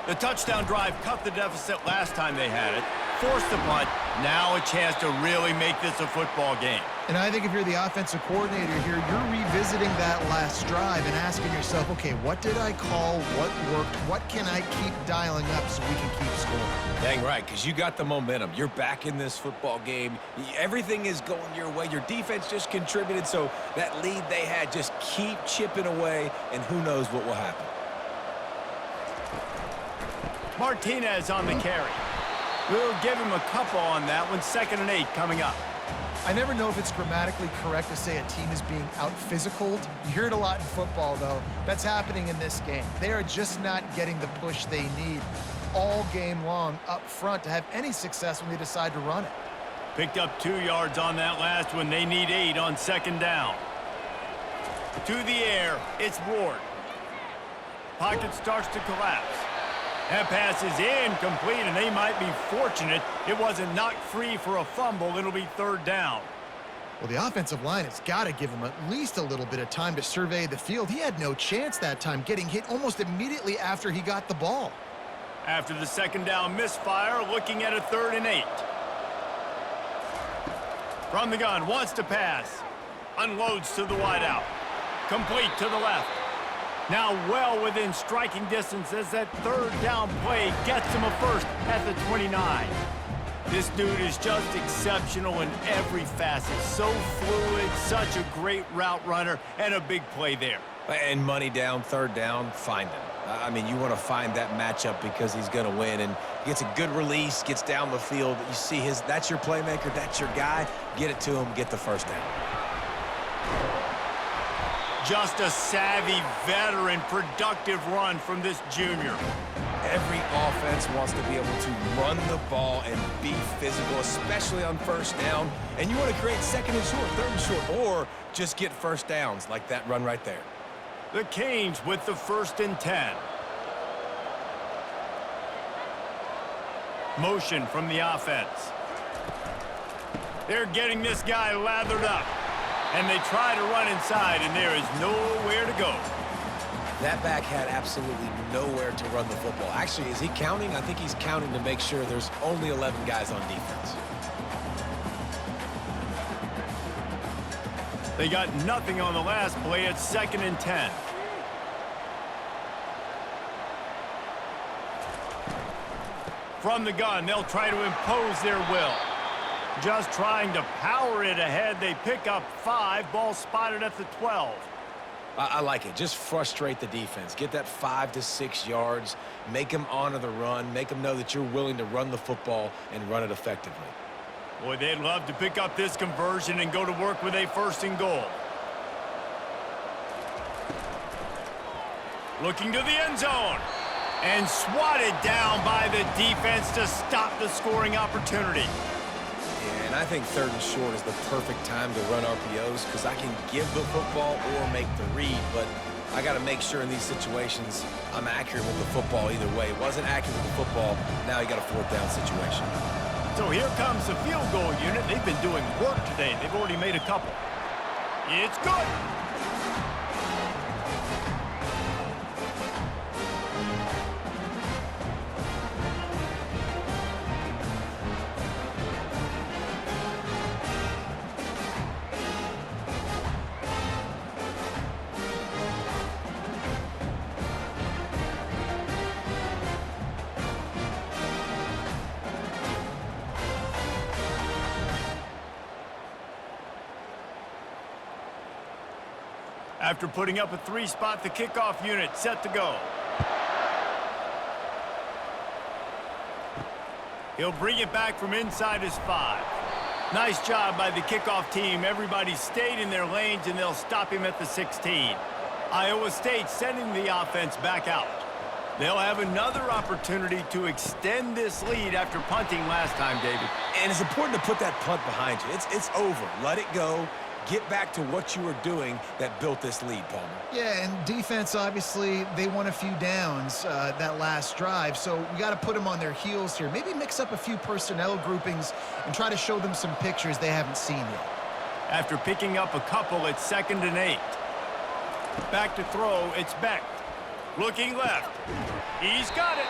The touchdown drive cut the deficit last time they had it, forced the punt, now a chance to really make this a football game. And I think if you're the offensive coordinator here, you're revisiting that last drive and asking yourself, okay, what did I call? What worked? What can I keep dialing up so we can keep scoring? Dang right, because you got the momentum. You're back in this football game. Everything is going your way. Your defense just contributed, so that lead they had, just keep chipping away, and who knows what will happen. Martinez on the carry. We'll give him a couple on that one. 2nd and 8 coming up. I never know if it's grammatically correct to say a team is being out-physicaled. You hear it a lot in football, though. That's happening in this game. They are just not getting the push they need all game long up front to have any success when they decide to run it. Picked up 2 yards on that last one. They need 8 on 2nd down. To the air, it's Ward. Pocket starts to collapse. That pass is incomplete, and they might be fortunate it wasn't knocked free for a fumble. It'll be 3rd down. Well, the offensive line has got to give him at least a little bit of time to survey the field. He had no chance that time, getting hit almost immediately after he got the ball. After the 2nd down misfire, looking at a 3rd and 8. From the gun, wants to pass. Unloads to the wideout. Complete to the left. Now well within striking distance as that 3rd down play gets him a first at the 29. This dude is just exceptional in every facet. So fluid, such a great route runner, and a big play there. And money down, 3rd down, find him. I mean, you want to find that matchup because he's going to win, and he gets a good release, gets down the field. You see that's your playmaker, that's your guy. Get it to him, get the first down. Just a savvy, veteran, productive run from this junior. Every offense wants to be able to run the ball and be physical, especially on first down. And you want to create second and short, third and short, or just get first downs like that run right there. The Canes with the 1st and 10. Motion from the offense. They're getting this guy lathered up. And they try to run inside, and there is nowhere to go. That back had absolutely nowhere to run the football. Actually, is he counting? I think he's counting to make sure there's only 11 guys on defense. They got nothing on the last play. It's 2nd and 10. From the gun, they'll try to impose their will. Just trying to power it ahead. They pick up 5. Ball spotted at the 12. I like it. Just frustrate the defense. Get that 5 to 6 yards. Make them honor the run. Make them know that you're willing to run the football and run it effectively. Boy, they'd love to pick up this conversion and go to work with a 1st and goal. Looking to the end zone. And swatted down by the defense to stop the scoring opportunity. Yeah, and I think 3rd and short is the perfect time to run RPOs because I can give the football or make the read, but I got to make sure in these situations I'm accurate with the football either way. It wasn't accurate with the football. Now you got a 4th down situation. So here comes the field goal unit. They've been doing work today. They've already made a couple. It's good. After putting up a 3-spot, the kickoff unit set to go. He'll bring it back from inside his 5. Nice job by the kickoff team. Everybody stayed in their lanes, and they'll stop him at the 16. Iowa State sending the offense back out. They'll have another opportunity to extend this lead after punting last time, David. And it's important to put that punt behind you. It's over. Let it go. Get back to what you were doing that built this lead, Palmer. Yeah, and defense, obviously, they won a few downs that last drive, so we got to put them on their heels here. Maybe mix up a few personnel groupings and try to show them some pictures they haven't seen yet. After picking up a couple, it's 2nd and 8. Back to throw, it's Beck. Looking left. He's got it.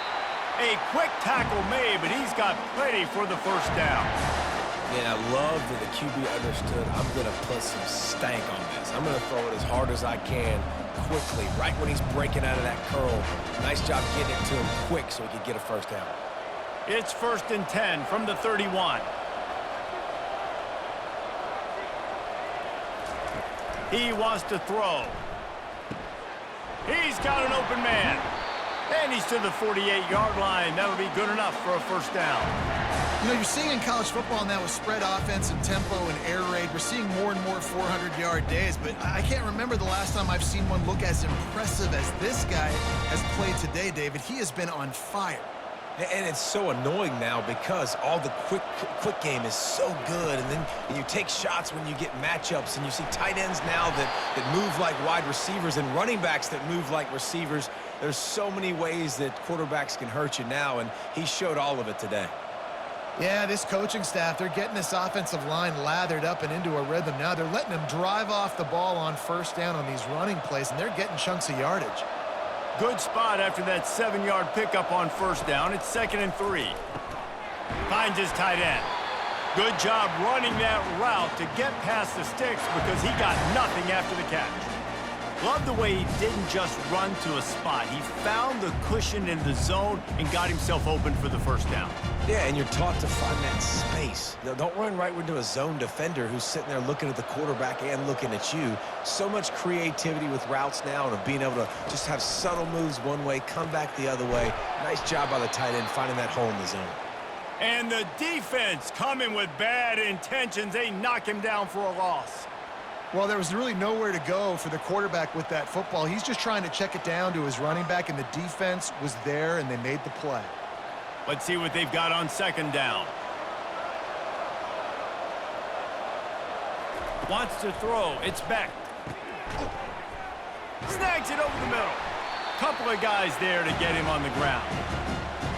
A quick tackle made, but he's got plenty for the 1st down. And I love that the QB understood I'm going to put some stank on this. I'm going to throw it as hard as I can quickly, right when he's breaking out of that curl. Nice job getting it to him quick so he could get a 1st down. It's 1st and 10 from the 31. He wants to throw. He's got an open man. And he's to the 48-yard line. That'll be good enough for a 1st down. You know, you're seeing in college football now with spread offense and tempo and air raid, we're seeing more and more 400-yard days, but I can't remember the last time I've seen one look as impressive as this guy has played today, David. He has been on fire. And it's so annoying now because all the quick game is so good, and then you take shots when you get matchups, and you see tight ends now that move like wide receivers and running backs that move like receivers. There's so many ways that quarterbacks can hurt you now, and he showed all of it today. Yeah, this coaching staff, they're getting this offensive line lathered up and into a rhythm now. They're letting them drive off the ball on 1st down on these running plays, and they're getting chunks of yardage. Good spot after that 7-yard pickup on 1st down. It's 2nd and 3. Finds his tight end. Good job running that route to get past the sticks because he got nothing after the catch. Love the way he didn't just run to a spot. He found the cushion in the zone and got himself open for the 1st down. Yeah, and you're taught to find that space. Don't run right into a zone defender who's sitting there looking at the quarterback and looking at you. So much creativity with routes now and of being able to just have subtle moves one way, come back the other way. Nice job by the tight end finding that hole in the zone. And the defense coming with bad intentions. They knock him down for a loss. Well, there was really nowhere to go for the quarterback with that football. He's just trying to check it down to his running back, and the defense was there, and they made the play. Let's see what they've got on second down. Wants to throw. It's Beck. Snags it over the middle. Couple of guys there to get him on the ground.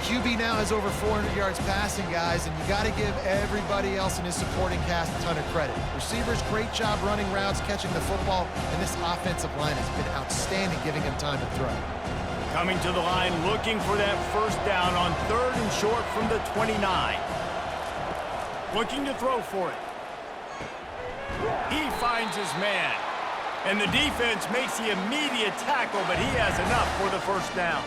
QB now has over 400 yards passing, guys, and you got to give everybody else in his supporting cast a ton of credit. Receivers, great job running routes, catching the football, and this offensive line has been outstanding, giving him time to throw. Coming to the line, looking for that first down on 3rd and short from the 29. Looking to throw for it. He finds his man. And the defense makes the immediate tackle, but he has enough for the first down.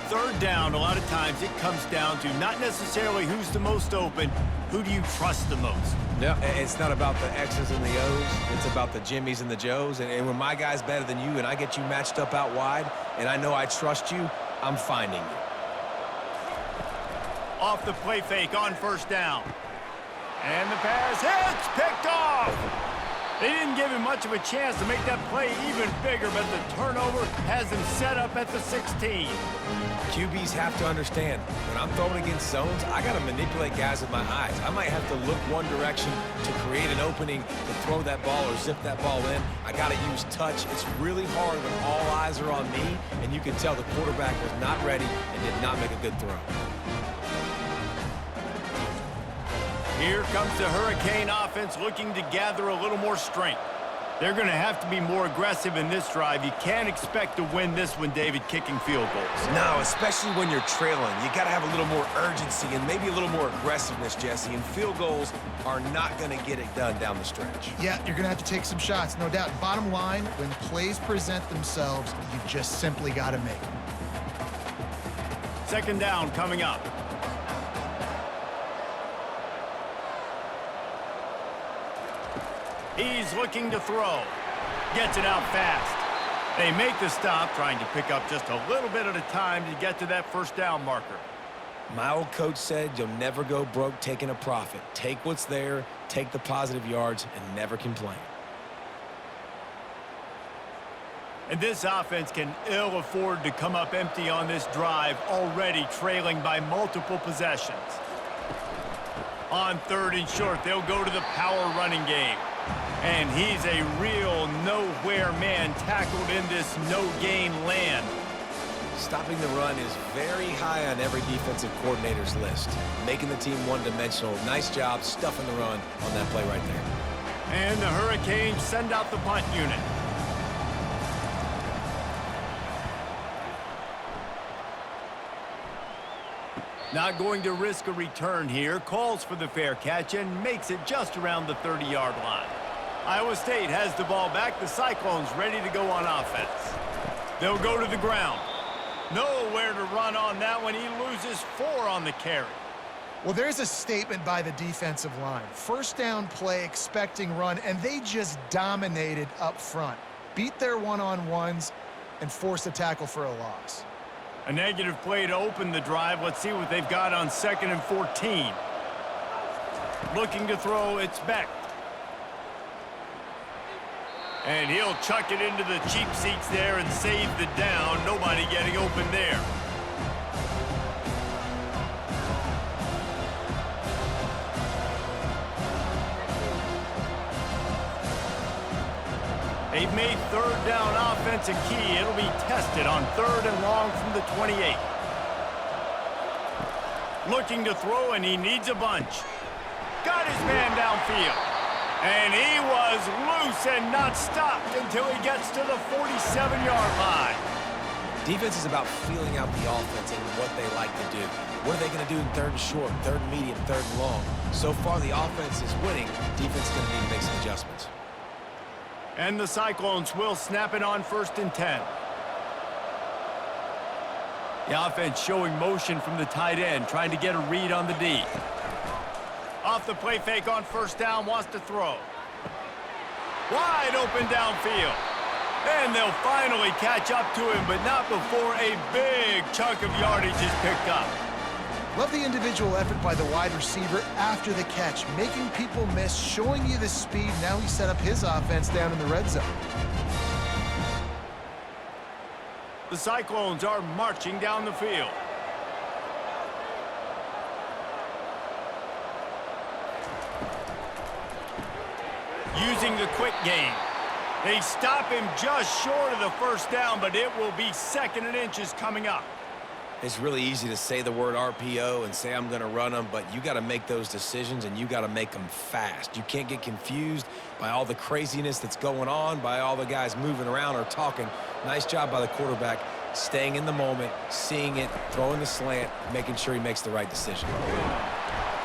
3rd down, a lot of times it comes down to not necessarily who's the most open, who do you trust the most? Yeah, it's not about the X's and the O's. It's about the Jimmies and the Joes. And when my guy's better than you and I get you matched up out wide and I know I trust you, I'm finding you. Off the play fake on first down. And the pass hits, picked off. They didn't give him much of a chance to make that play even bigger, but the turnover has him set up at the 16. QBs have to understand, when I'm throwing against zones, I got to manipulate guys with my eyes. I might have to look one direction to create an opening to throw that ball or zip that ball in. I got to use touch. It's really hard when all eyes are on me, and you can tell the quarterback was not ready and did not make a good throw. Here comes the Hurricane offense looking to gather a little more strength. They're going to have to be more aggressive in this drive. You can't expect to win this one, David, kicking field goals. No, especially when you're trailing. You got to have a little more urgency and maybe a little more aggressiveness, Jesse. And field goals are not going to get it done down the stretch. Yeah, you're going to have to take some shots, no doubt. Bottom line, when plays present themselves, you just simply got to make them. 2nd down coming up. He's looking to throw. Gets it out fast. They make the stop, trying to pick up just a little bit at a time to get to that first down marker. My old coach said you'll never go broke taking a profit. Take what's there, take the positive yards, and never complain. And this offense can ill afford to come up empty on this drive, already trailing by multiple possessions. On 3rd and short, they'll go to the power running game. And he's a real nowhere man tackled in this no-gain land. Stopping the run is very high on every defensive coordinator's list. Making the team one-dimensional. Nice job stuffing the run on that play right there. And the Hurricanes send out the punt unit. Not going to risk a return here. Calls for the fair catch and makes it just around the 30-yard line. Iowa State has the ball back. The Cyclones ready to go on offense. They'll go to the ground. Nowhere to run on that one. He loses 4 on the carry. Well, there's a statement by the defensive line. First down play, expecting run, and they just dominated up front. Beat their one-on-ones and forced a tackle for a loss. A negative play to open the drive. Let's see what they've got on 2nd and 14. Looking to throw, it's Beck. And he'll chuck it into the cheap seats there and save the down. Nobody getting open there. They've made 3rd down offense a key. It'll be tested on 3rd and long from the 28. Looking to throw, and he needs a bunch. Got his man downfield. And he was loose and not stopped until he gets to the 47-yard line. Defense is about feeling out the offense and what they like to do. What are they going to do in 3rd and short, 3rd and medium, 3rd and long? So far, the offense is winning. Defense is going to need to make some adjustments. And the Cyclones will snap it on 1st and 10. The offense showing motion from the tight end, trying to get a read on the D. Off the play fake on 1st down, wants to throw. Wide open downfield. And they'll finally catch up to him, but not before a big chunk of yardage is picked up. Love the individual effort by the wide receiver after the catch, making people miss, showing you the speed. Now he set up his offense down in the red zone. The Cyclones are marching down the field. Using the quick game. They stop him just short of the first down, but it will be 2nd and inches coming up. It's really easy to say the word RPO and say I'm going to run them, but you got to make those decisions, and you got to make them fast. You can't get confused by all the craziness that's going on, by all the guys moving around or talking. Nice job by the quarterback, staying in the moment, seeing it, throwing the slant, making sure he makes the right decision.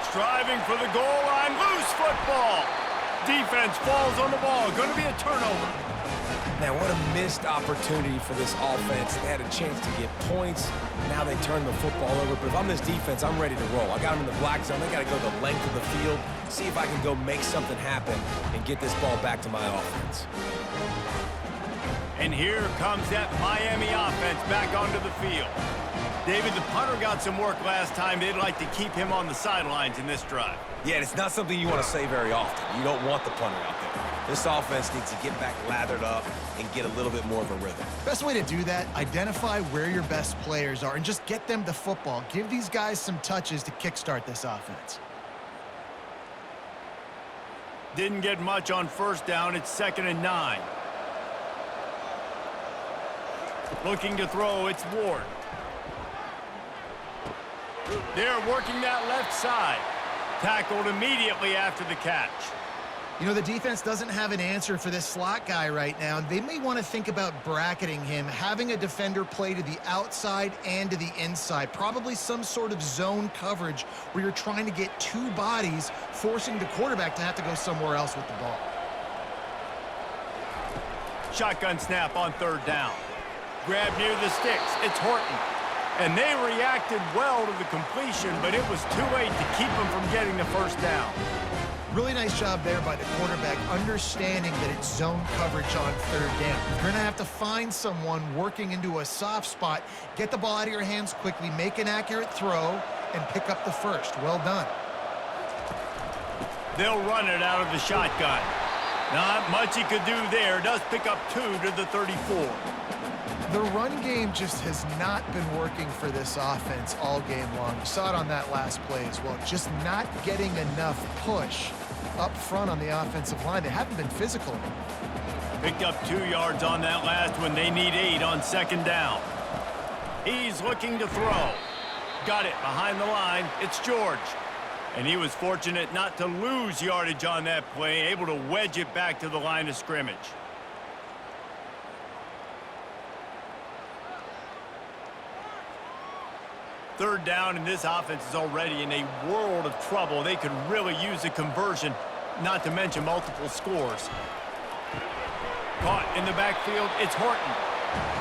Striving for the goal line, loose football. Defense falls on the ball. Going to be a turnover. Man, what a missed opportunity for this offense. They had a chance to get points. Now they turn the football over. But if I'm this defense, I'm ready to roll. I got them in the black zone. They got to go the length of the field, see if I can go make something happen and get this ball back to my offense. And here comes that Miami offense back onto the field. David, the punter got some work last time. They'd like to keep him on the sidelines in this drive. Yeah, it's not something you want to say very often. You don't want the punter out there. This offense needs to get back lathered up and get a little bit more of a rhythm. Best way to do that, identify where your best players are and just get them the football. Give these guys some touches to kickstart this offense. Didn't get much on first down. It's 2nd and 9. Looking to throw, it's Ward. They're working that left side. Tackled immediately after the catch. You know, the defense doesn't have an answer for this slot guy right now. They may want to think about bracketing him, having a defender play to the outside and to the inside. Probably some sort of zone coverage where you're trying to get two bodies, forcing the quarterback to have to go somewhere else with the ball. Shotgun snap on 3rd down. Grab near the sticks. It's Horton. And they reacted well to the completion, but it was too late to keep them from getting the first down. Really nice job there by the quarterback, understanding that it's zone coverage on 3rd down. You're going to have to find someone working into a soft spot, get the ball out of your hands quickly, make an accurate throw, and pick up the first. Well done. They'll run it out of the shotgun. Not much he could do there. Does pick up 2 to the 34. The run game just has not been working for this offense all game long. You saw it on that last play as well. Just not getting enough push up front on the offensive line. They haven't been physical enough. Picked up 2 yards on that last one. They need 8 on 2nd down. He's looking to throw. Got it behind the line. It's George. And he was fortunate not to lose yardage on that play, able to wedge it back to the line of scrimmage. Third down, and this offense is already in a world of trouble. They could really use a conversion, not to mention multiple scores. Caught in the backfield, it's Horton.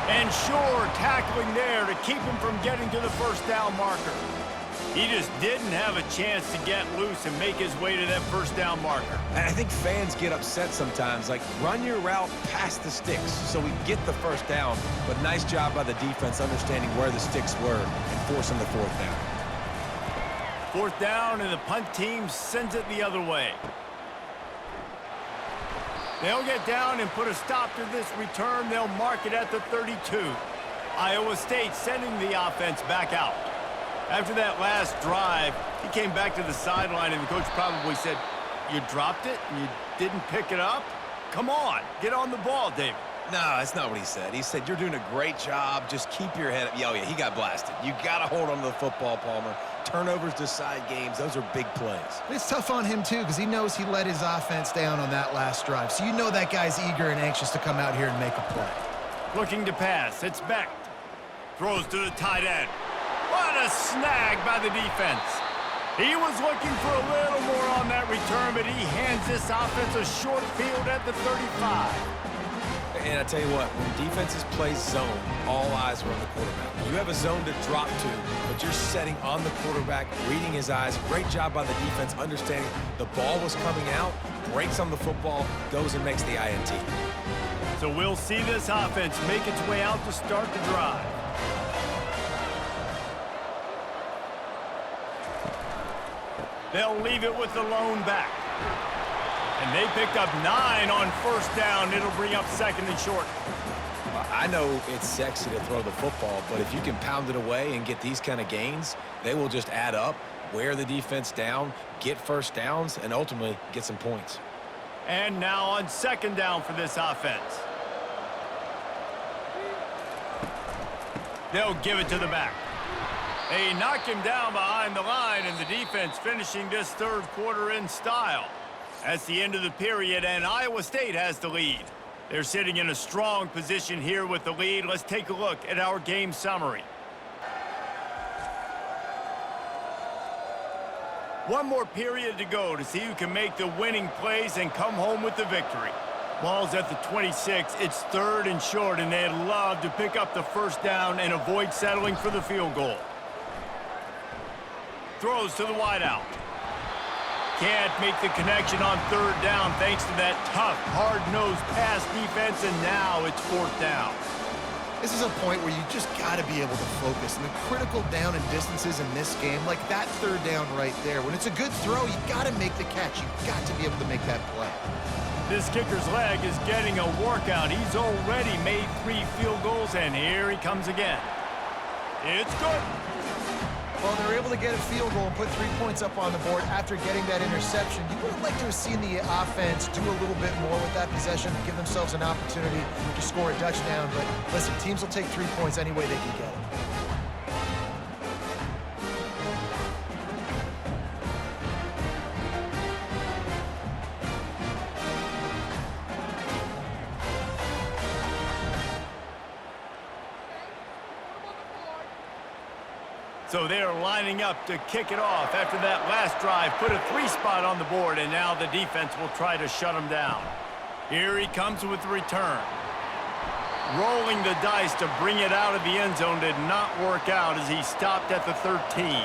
And Shore tackling there to keep him from getting to the first down marker. He just didn't have a chance to get loose and make his way to that first down marker. And I think fans get upset sometimes, like run your route past the sticks so we get the first down. But nice job by the defense understanding where the sticks were and forcing the 4th down. 4th down, and the punt team sends it the other way. They'll get down and put a stop to this return. They'll mark it at the 32. Iowa State sending the offense back out. After that last drive, he came back to the sideline, and the coach probably said, "You dropped it and you didn't pick it up? Come on, get on the ball, David." No, that's not what he said. He said, you're doing a great job. Just keep your head up. Oh, yeah, he got blasted. You got to hold on to the football, Palmer. Turnovers decide games. Those are big plays. It's tough on him, too, because he knows he let his offense down on that last drive. So you know that guy's eager and anxious to come out here and make a play. Looking to pass. It's Beck. Throws to the tight end. What a snag by the defense. He was looking for a little more on that return, but he hands this offense a short field at the 35. And I tell you what, when defenses play zone, all eyes are on the quarterback. You have a zone to drop to, but you're setting on the quarterback, reading his eyes. Great job by the defense, understanding the ball was coming out, breaks on the football, goes and makes the INT. So we'll see this offense make its way out to start the drive. They'll leave it with the lone back. And they picked up 9 on first down. It'll bring up 2nd and short. I know it's sexy to throw the football, but if you can pound it away and get these kind of gains, they will just add up, wear the defense down, get first downs, and ultimately get some points. And now on 2nd down for this offense. They'll give it to the back. They knock him down behind the line, and the defense finishing this 3rd quarter in style. That's the end of the period, and Iowa State has the lead. They're sitting in a strong position here with the lead. Let's take a look at our game summary. One more period to go to see who can make the winning plays and come home with the victory. Ball's at the 26. It's 3rd and short, and they'd love to pick up the first down and avoid settling for the field goal. Throws to the wideout. Can't make the connection on 3rd down thanks to that tough, hard-nosed pass defense, and now it's 4th down. This is a point where you just got to be able to focus. And the critical down and distances in this game, like that 3rd down right there, when it's a good throw, you got to make the catch. You've got to be able to make that play. This kicker's leg is getting a workout. He's already made 3 field goals, and here he comes again. It's good. Well, they're able to get a field goal and put 3 points up on the board after getting that interception. You would have liked to have seen the offense do a little bit more with that possession, give themselves an opportunity to score a touchdown. But listen, teams will take 3 points any way they can get it. So they're lining up to kick it off after that last drive. Put a 3 spot on the board, and now the defense will try to shut them down. Here he comes with the return. Rolling the dice to bring it out of the end zone did not work out as he stopped at the 13.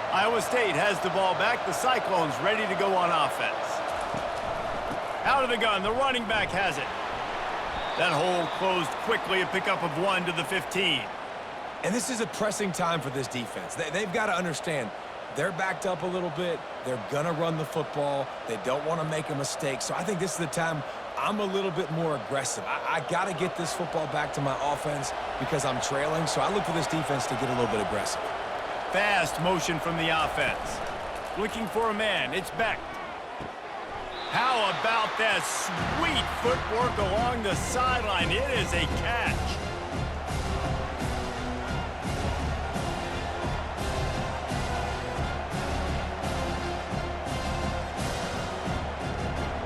Iowa State has the ball back. The Cyclones ready to go on offense. Out of the gun, the running back has it. That hole closed quickly, a pickup of 1 to the 15. And this is a pressing time for this defense. They've got to understand they're backed up a little bit. They're going to run the football. They don't want to make a mistake. So I think this is the time I'm a little bit more aggressive. I got to get this football back to my offense because I'm trailing. So I look for this defense to get a little bit aggressive. Fast motion from the offense. Looking for a man. It's Beck. How about that sweet footwork along the sideline? It is a catch.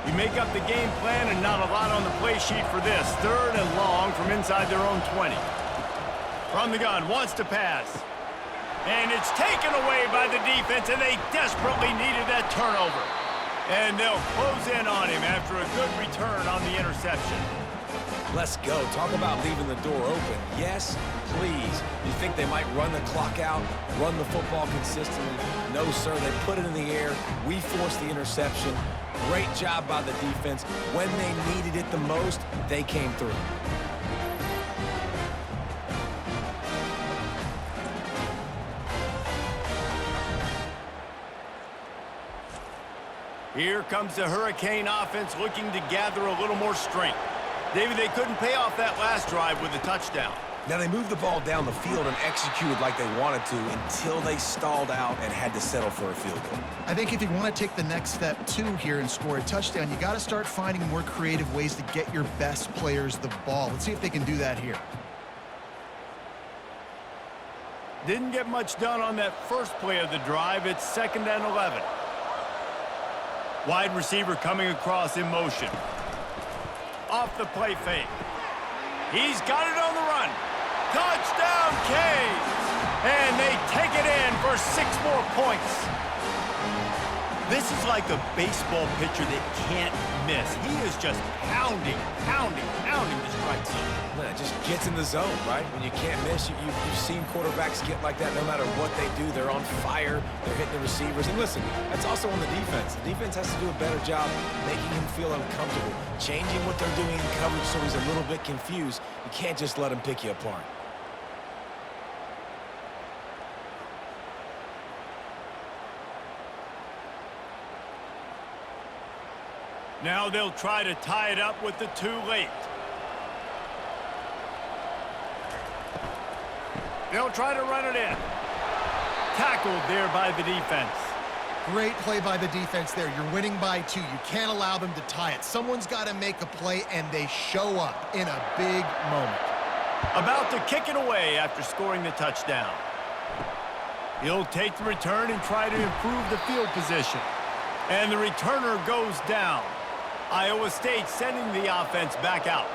You make up the game plan and not a lot on the play sheet for this. 3rd and long from inside their own 20. From the gun, wants to pass. And it's taken away by the defense, and they desperately needed that turnover. And they'll close in on him after a good return on the interception. Let's go. Talk about leaving the door open. Yes, please. You think they might run the clock out, run the football consistently? No, sir. They put it in the air. We forced the interception. Great job by the defense. When they needed it the most, they came through. Here comes the Hurricane offense looking to gather a little more strength. David, they couldn't pay off that last drive with a touchdown. Now, they moved the ball down the field and executed like they wanted to until they stalled out and had to settle for a field goal. I think if you want to take the next step, too, here and score a touchdown, you got to start finding more creative ways to get your best players the ball. Let's see if they can do that here. Didn't get much done on that first play of the drive. It's 2nd and 11. Wide receiver coming across in motion. Off the play fake. He's got it on the run. Touchdown, Canes! And they take it in for 6 more points. This is like a baseball pitcher that can't miss. He is just pounding the strike zone. It just gets in the zone, right? When you can't miss, you've seen quarterbacks get like that no matter what they do. They're on fire. They're hitting the receivers. And listen, that's also on the defense. The defense has to do a better job making him feel uncomfortable, changing what they're doing in coverage so he's a little bit confused. You can't just let him pick you apart. Now they'll try to tie it up with the too late. They'll try to run it in. Tackled there by the defense. Great play by the defense there. You're winning by 2. You can't allow them to tie it. Someone's got to make a play, and they show up in a big moment. About to kick it away after scoring the touchdown. He'll take the return and try to improve the field position. And the returner goes down. Iowa State sending the offense back out.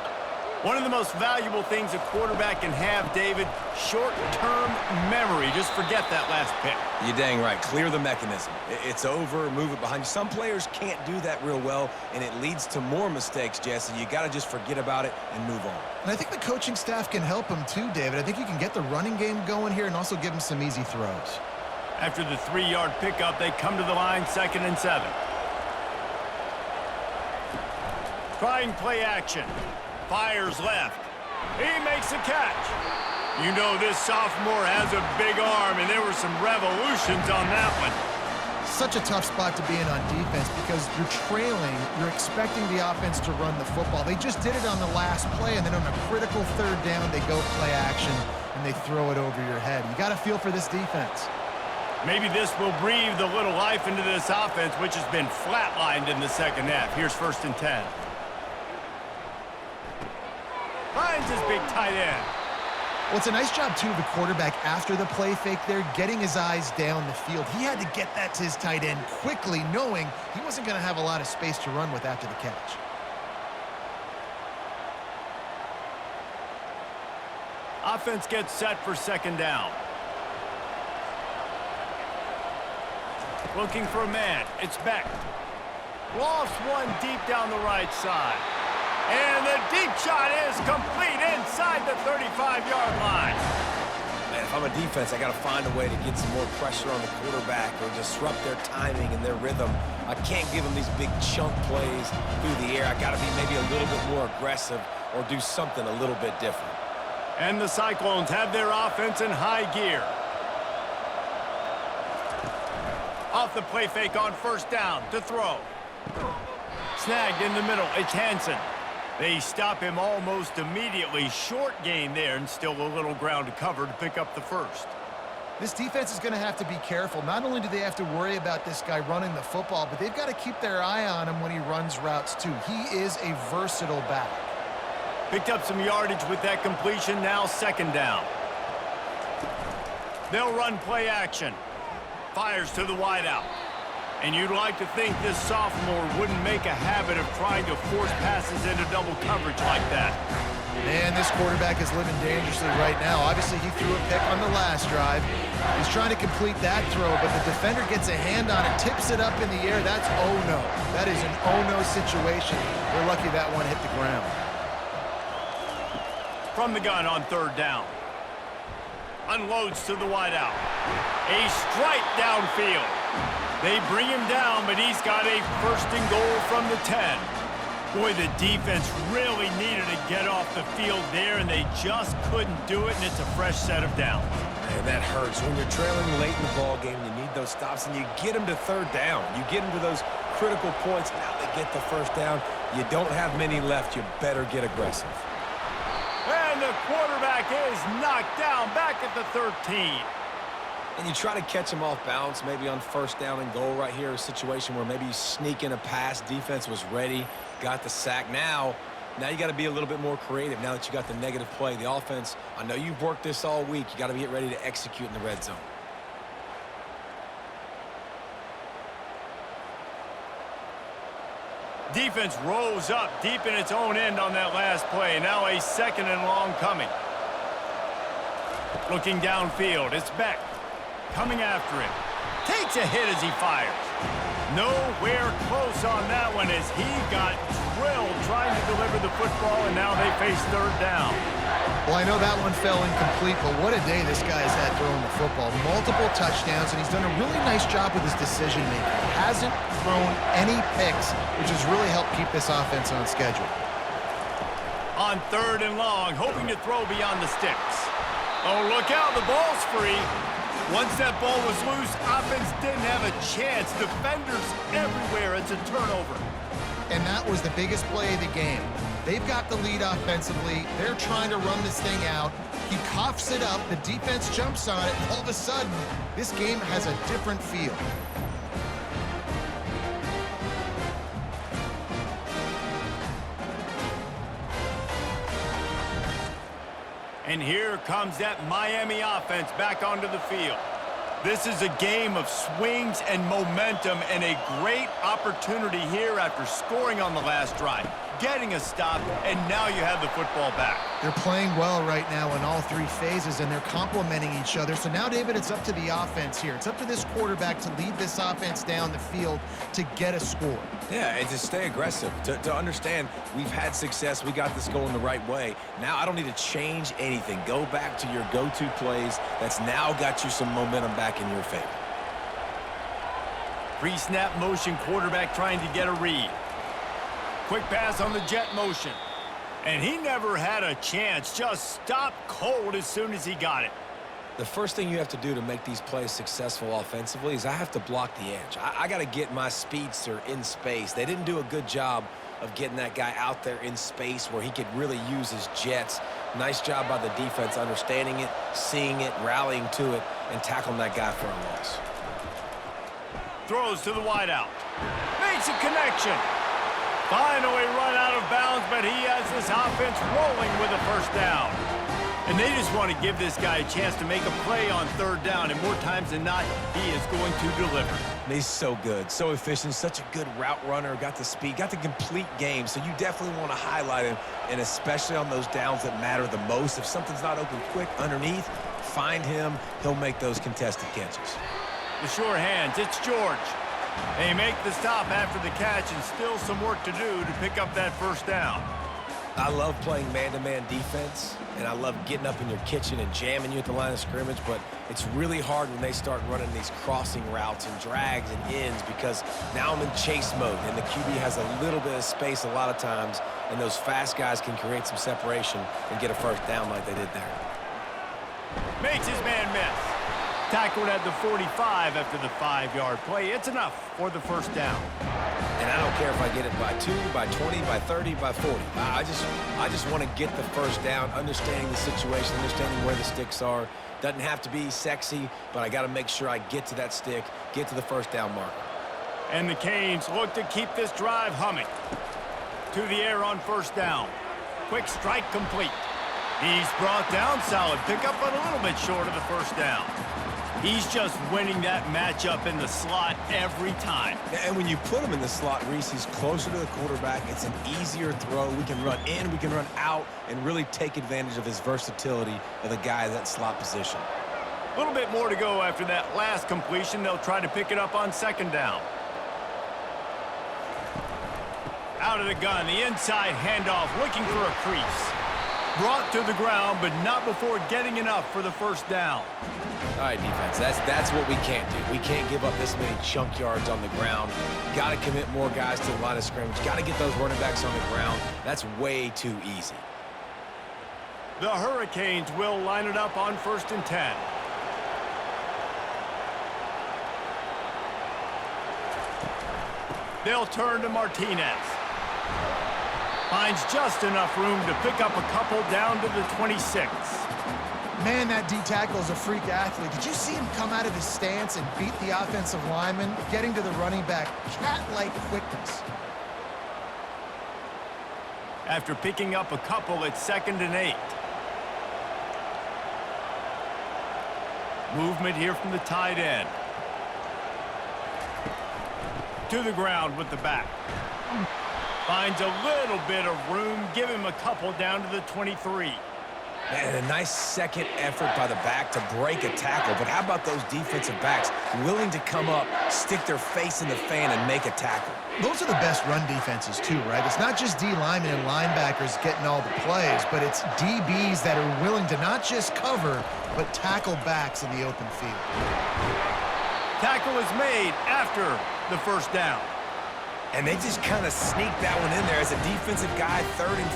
One of the most valuable things a quarterback can have, David, short-term memory. Just forget that last pick. You're dang right. Clear the mechanism. It's over, move it behind you. Some players can't do that real well, and it leads to more mistakes, Jesse. You got to just forget about it and move on. And I think the coaching staff can help him too, David. I think you can get the running game going here and also give him some easy throws. After the 3-yard pickup, they come to the line, 2nd and 7. Trying play action. Fires left. He makes a catch. You know this sophomore has a big arm, and there were some revolutions on that one. Such a tough spot to be in on defense because you're trailing, you're expecting the offense to run the football. They just did it on the last play, and then on a critical 3rd down, they go play action, and they throw it over your head. You got to feel for this defense. Maybe this will breathe a little life into this offense, which has been flatlined in the 2nd half. Here's 1st and 10. Finds his big tight end. Well, it's a nice job, too, of the quarterback after the play fake there, getting his eyes down the field. He had to get that to his tight end quickly, knowing he wasn't going to have a lot of space to run with after the catch. Offense gets set for 2nd down. Looking for a man. It's Beck. Lofts one deep down the right side. And the deep shot is complete inside the 35-yard line. Man, if I'm a defense, I got to find a way to get some more pressure on the quarterback or disrupt their timing and their rhythm. I can't give them these big chunk plays through the air. I got to be maybe a little bit more aggressive or do something a little bit different. And the Cyclones have their offense in high gear. Off the play fake on 1st down to throw. Snagged in the middle. It's Hansen. They stop him almost immediately. Short gain there, and still a little ground to cover to pick up the 1st. This defense is going to have to be careful. Not only do they have to worry about this guy running the football, but they've got to keep their eye on him when he runs routes too. He is a versatile back. Picked up some yardage with that completion. Now 2nd down. They'll run play action. Fires to the wideout. And you'd like to think this sophomore wouldn't make a habit of trying to force passes into double coverage like that. Man, this quarterback is living dangerously right now. Obviously, he threw a pick on the last drive. He's trying to complete that throw, but the defender gets a hand on it, tips it up in the air. That's oh-no. That is an oh-no situation. We're lucky that one hit the ground. From the gun on 3rd down. Unloads to the wideout. A strike downfield. They bring him down, but he's got a 1st and goal from the 10. Boy, the defense really needed to get off the field there, and they just couldn't do it, and it's a fresh set of downs. Man, that hurts. When you're trailing late in the ball game, you need those stops, and you get them to 3rd down. You get them to those critical points. Now they get the 1st down. You don't have many left. You better get aggressive. And the quarterback is knocked down back at the 13. And you try to catch them off balance, maybe on 1st down and goal right here, a situation where maybe you sneak in a pass. Defense was ready, got the sack. Now you got to be a little bit more creative now that you got the negative play. The offense, I know you've worked this all week. You got to get ready to execute in the red zone. Defense rose up deep in its own end on that last play. Now a 2nd and long coming. Looking downfield, it's Beck. Coming after him. Takes a hit as he fires. Nowhere close on that one as he got drilled trying to deliver the football, and now they face 3rd down. Well, I know that one fell incomplete, but what a day this guy has had throwing the football. Multiple touchdowns, and he's done a really nice job with his decision-making. Hasn't thrown any picks, which has really helped keep this offense on schedule. On 3rd and long, hoping to throw beyond the sticks. Oh, look out, the ball's free. Once that ball was loose, offense didn't have a chance. Defenders everywhere. It's a turnover. and that was the biggest play of the game. They've got the lead offensively. They're trying to run this thing out. He coughs it up. The defense jumps on it, and all of a sudden, this game has a different feel. And here comes that Miami offense back onto the field. This is a game of swings and momentum, and a great opportunity here after scoring on the last drive, getting a stop, and now you have the football back. They're playing well right now in all three phases, and they're complementing each other. So now, David, it's up to the offense here. It's up to this quarterback to lead this offense down the field to get a score. Yeah, and to stay aggressive, to understand we've had success, we got this going the right way. Now I don't need to change anything. Go back to your go-to plays. That's now got you some momentum back in your favor. Pre-snap motion, quarterback trying to get a read. Quick pass on the jet motion. And he never had a chance. Just stopped cold as soon as he got it. The first thing you have to do to make these plays successful offensively is I have to block the edge. I got to get my speedster in space. They didn't do a good job of getting that guy out there in space where he could really use his jets. Nice job by the defense understanding it, seeing it, rallying to it, and tackling that guy for a loss. Throws to the wideout. Makes a connection. Finally run out of bounds, but he has this offense rolling with a first down. And they just want to give this guy a chance to make a play on third down, and more times than not, he is going to deliver. He's so good, so efficient, such a good route runner, got the speed, got the complete game, so you definitely want to highlight him, and especially on those downs that matter the most. If something's not open quick underneath, find him. He'll make those contested catches. The sure hands, it's George. They make the stop after the catch, and still some work to do to pick up that first down. I love playing man-to-man defense, and I love getting up in your kitchen and jamming you at the line of scrimmage, but it's really hard when they start running these crossing routes and drags and ends because now I'm in chase mode, and the QB has a little bit of space a lot of times, and those fast guys can create some separation and get a first down like they did there. Makes his man miss. Tackled at the 45 after the 5-yard play. It's enough for the first down. And I don't care if I get it by 2, by 20, by 30, by 40. I just want to get the first down, understanding the situation, understanding where the sticks are. Doesn't have to be sexy, but I got to make sure I get to that stick, get to the first down marker. And the Canes look to keep this drive humming. To the air on first down. Quick strike complete. He's brought down, solid pickup, but a little bit short of the first down. He's just winning that matchup in the slot every time. And when you put him in the slot, Reese, he's closer to the quarterback. It's an easier throw. We can run in, we can run out, and really take advantage of his versatility of the guy in that slot position. A little bit more to go after that last completion. They'll try to pick it up on second down. Out of the gun, the inside handoff, looking for a crease. Brought to the ground, but not before getting enough for the first down. All right, defense, that's what we can't do. We can't give up this many chunk yards on the ground. Got to commit more guys to the line of scrimmage. Got to get those running backs on the ground. That's way too easy. The Hurricanes will line it up on 1st and 10. They'll turn to Martinez. Finds just enough room to pick up a couple down to the 26. Man, that D-tackle is a freak athlete. Did you see him come out of his stance and beat the offensive lineman, getting to the running back? Cat-like quickness. After picking up a couple, it's 2nd and 8. Movement here from the tight end. To the ground with the back. Finds a little bit of room. Give him a couple down to the 23. And a nice second effort by the back to break a tackle. But how about those defensive backs willing to come up, stick their face in the fan, and make a tackle? Those are the best run defenses, too, right? It's not just D linemen and linebackers getting all the plays, but it's DBs that are willing to not just cover, but tackle backs in the open field. Tackle is made after the first down. And they just kind of sneaked that one in there as a defensive guy, 3rd and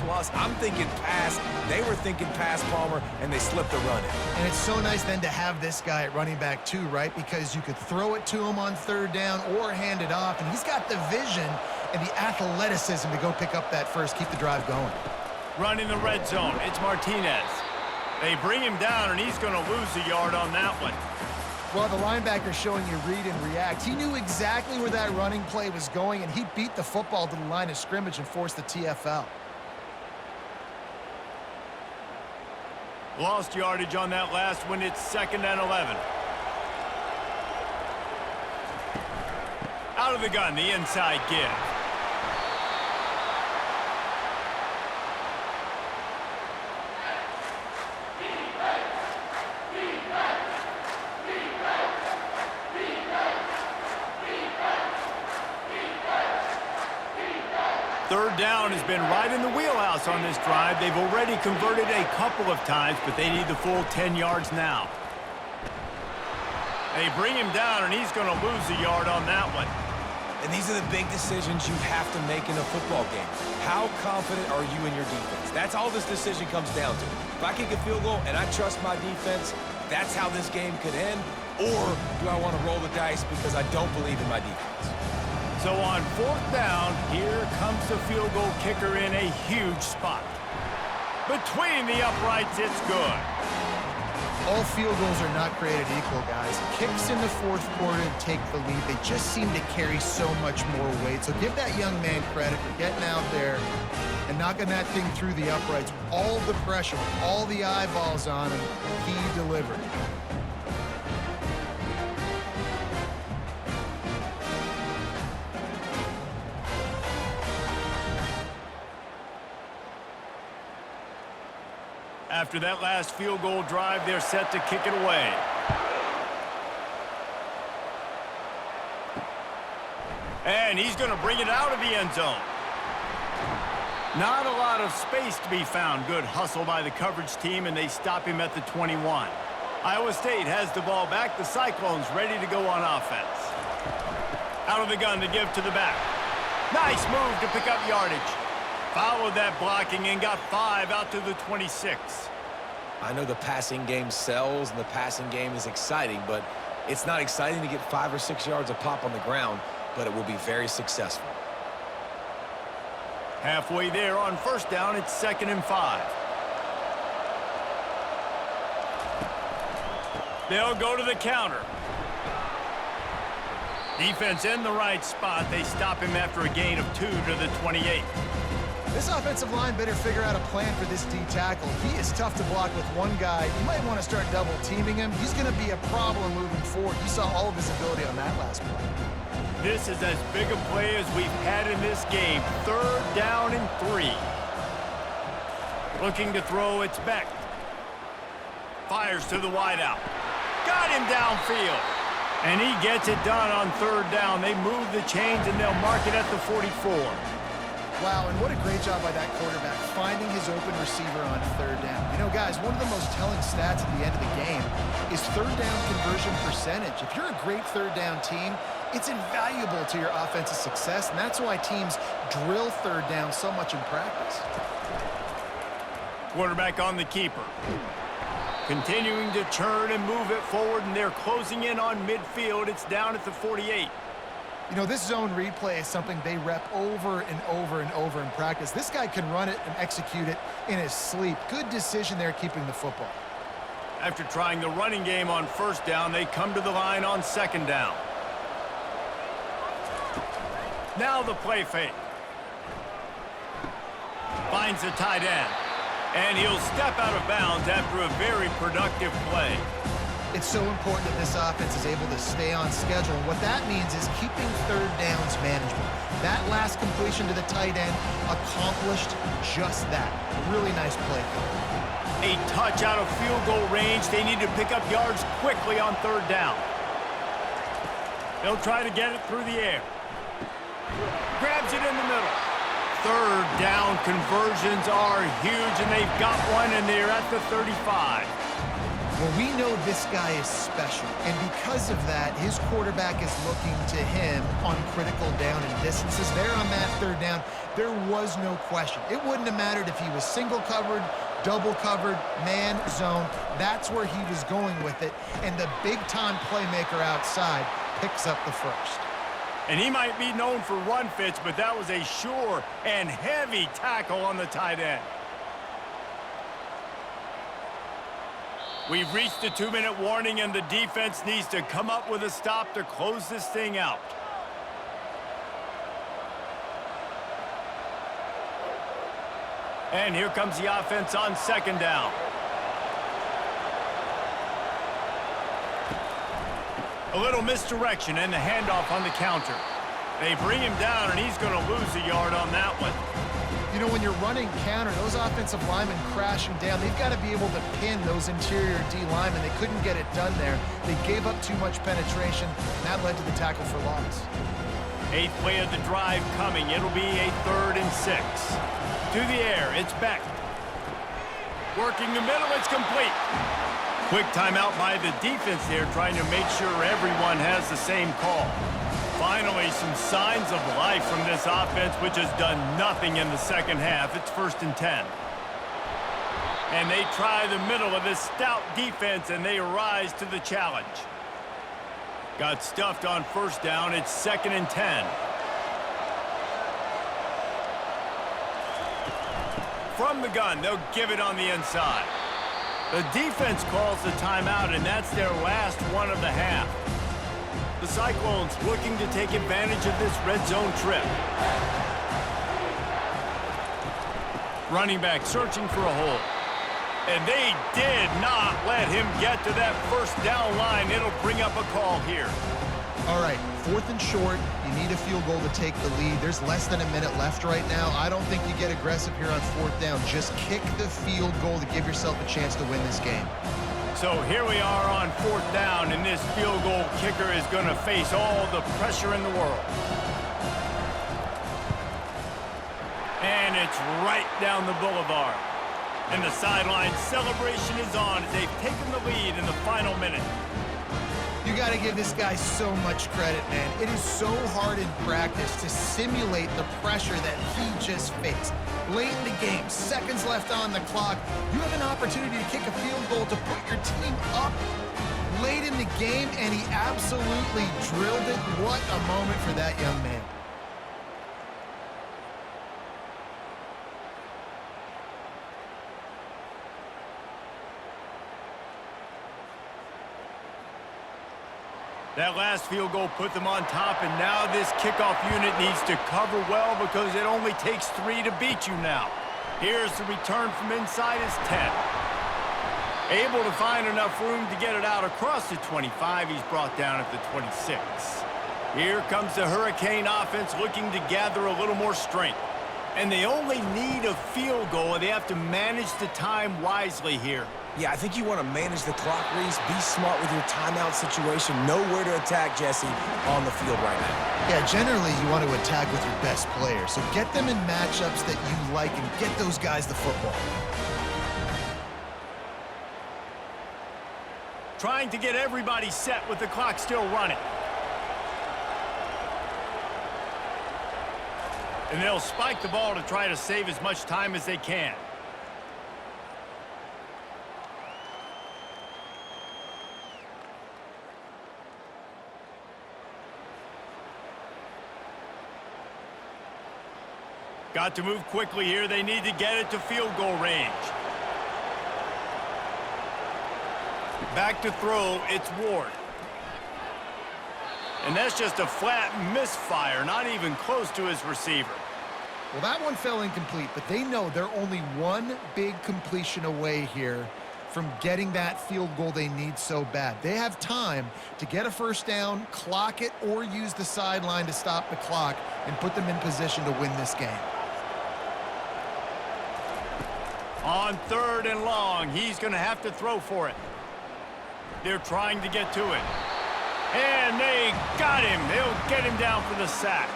5+. I'm thinking pass. They were thinking pass, Palmer, and they slipped the run in. And it's so nice then to have this guy at running back too, right? Because you could throw it to him on 3rd down or hand it off, and he's got the vision and the athleticism to go pick up that first, keep the drive going. Running the red zone, it's Martinez. They bring him down, and he's going to lose a yard on that one. Well, the linebacker's showing you read and react. He knew exactly where that running play was going, and he beat the football to the line of scrimmage and forced the TFL. Lost yardage on that last one. It's 2nd and 11. Out of the gun, the inside give. Third down has been right in the wheelhouse on this drive. They've already converted a couple of times, but they need the full 10 yards now. They bring him down, and he's going to lose a yard on that one. And these are the big decisions you have to make in a football game. How confident are you in your defense? That's all this decision comes down to. If I kick a field goal and I trust my defense, that's how this game could end. Or do I want to roll the dice because I don't believe in my defense? So on 4th down, here comes the field goal kicker in a huge spot. Between the uprights, it's good. All field goals are not created equal, guys. Kicks in the 4th quarter take the lead. They just seem to carry so much more weight. So give that young man credit for getting out there and knocking that thing through the uprights. All the pressure, all the eyeballs on him, he delivered. After that last field goal drive, they're set to kick it away. And he's going to bring it out of the end zone. Not a lot of space to be found. Good hustle by the coverage team, and they stop him at the 21. Iowa State has the ball back. The Cyclones ready to go on offense. Out of the gun to give to the back. Nice move to pick up yardage. Followed that blocking and got 5 out to the 26. I know the passing game sells and the passing game is exciting, but it's not exciting to get 5 or 6 yards a pop on the ground, but it will be very successful. Halfway there on 1st down, it's 2nd and 5. They'll go to the counter. Defense in the right spot. They stop him after a gain of 2 to the 28. This offensive line better figure out a plan for this D tackle. He is tough to block with one guy. You might want to start double teaming him. He's going to be a problem moving forward. You saw all of his ability on that last play. This is as big a play as we've had in this game. 3rd down and 3. Looking to throw, it's Beck. Fires to the wideout. Got him downfield. And he gets it done on 3rd down. They move the chains and they'll mark it at the 44. Wow, and what a great job by that quarterback, finding his open receiver on 3rd down. You know, guys, one of the most telling stats at the end of the game is 3rd down conversion percentage. If you're a great 3rd down team, it's invaluable to your offensive success, and that's why teams drill 3rd down so much in practice. Quarterback on the keeper. Continuing to turn and move it forward, and they're closing in on midfield. It's down at the 48. You know, this zone replay is something they rep over and over and over in practice. This guy can run it and execute it in his sleep. Good decision there keeping the football. After trying the running game on 1st down, they come to the line on 2nd down. Now the play fake. Finds the tight end. And he'll step out of bounds after a very productive play. It's so important that this offense is able to stay on schedule. And what that means is keeping 3rd downs manageable. That last completion to the tight end accomplished just that. Really nice play. A touch out of field goal range. They need to pick up yards quickly on 3rd down. They'll try to get it through the air. Grabs it in the middle. 3rd down conversions are huge, and they've got one, and they're at the 35. Well, we know this guy is special, and because of that, his quarterback is looking to him on critical down and distances. There on that third down, there was no question. It wouldn't have mattered if he was single covered, double covered, man, zone. That's where he was going with it, and the big-time playmaker outside picks up the first. And he might be known for run fits, but that was a sure and heavy tackle on the tight end. We've reached the 2-minute warning, and the defense needs to come up with a stop to close this thing out. And here comes the offense on second down. A little misdirection and the handoff on the counter. They bring him down, and he's going to lose a yard on that one. You know, when you're running counter, those offensive linemen crashing down, they've got to be able to pin those interior D linemen. They couldn't get it done there. They gave up too much penetration, and that led to the tackle for loss. 8th play of the drive coming. It'll be a 3rd and 6. To the air, it's Beck. Working the middle, it's complete. Quick timeout by the defense there, trying to make sure everyone has the same call. Finally, some signs of life from this offense, which has done nothing in the second half. It's 1st and 10. And they try the middle of this stout defense, and they rise to the challenge. Got stuffed on 1st down. It's 2nd and 10. From the gun, they'll give it on the inside. The defense calls the timeout, and that's their last one of the half. The Cyclones looking to take advantage of this red zone trip. Running back searching for a hole. And they did not let him get to that 1st down line. It'll bring up a call here. All right, 4th and short. You need a field goal to take the lead. There's less than a minute left right now. I don't think you get aggressive here on 4th down. Just kick the field goal to give yourself a chance to win this game. So here we are on 4th down, and this field goal kicker is going to face all the pressure in the world. And it's right down the boulevard. And the sideline celebration is on as they've taken the lead in the final minute. You got to give this guy so much credit, man. It is so hard in practice to simulate the pressure that he just faced. Late in the game, seconds left on the clock, you have an opportunity to kick a field goal to put your team up late in the game, and he absolutely drilled it. What a moment for that young man. That last field goal put them on top, and now this kickoff unit needs to cover well because it only takes 3 to beat you now. Here's the return from inside his 10. Able to find enough room to get it out across the 25. He's brought down at the 26. Here comes the Hurricane offense looking to gather a little more strength. And they only need a field goal, and they have to manage the time wisely here. Yeah, I think you want to manage the clock, Reese. Be smart with your timeout situation. Know where to attack, Jesse, on the field right now. Yeah, generally you want to attack with your best player. So get them in matchups that you like and get those guys the football. Trying to get everybody set with the clock still running. And they'll spike the ball to try to save as much time as they can. Got to move quickly here. They need to get it to field goal range. Back to throw, it's Ward. And that's just a flat misfire, not even close to his receiver. Well, that one fell incomplete, but they know they're only one big completion away here from getting that field goal they need so bad. They have time to get a 1st down, clock it, or use the sideline to stop the clock and put them in position to win this game. On 3rd and long, he's going to have to throw for it. They're trying to get to it. And they got him. They'll get him down for the sack.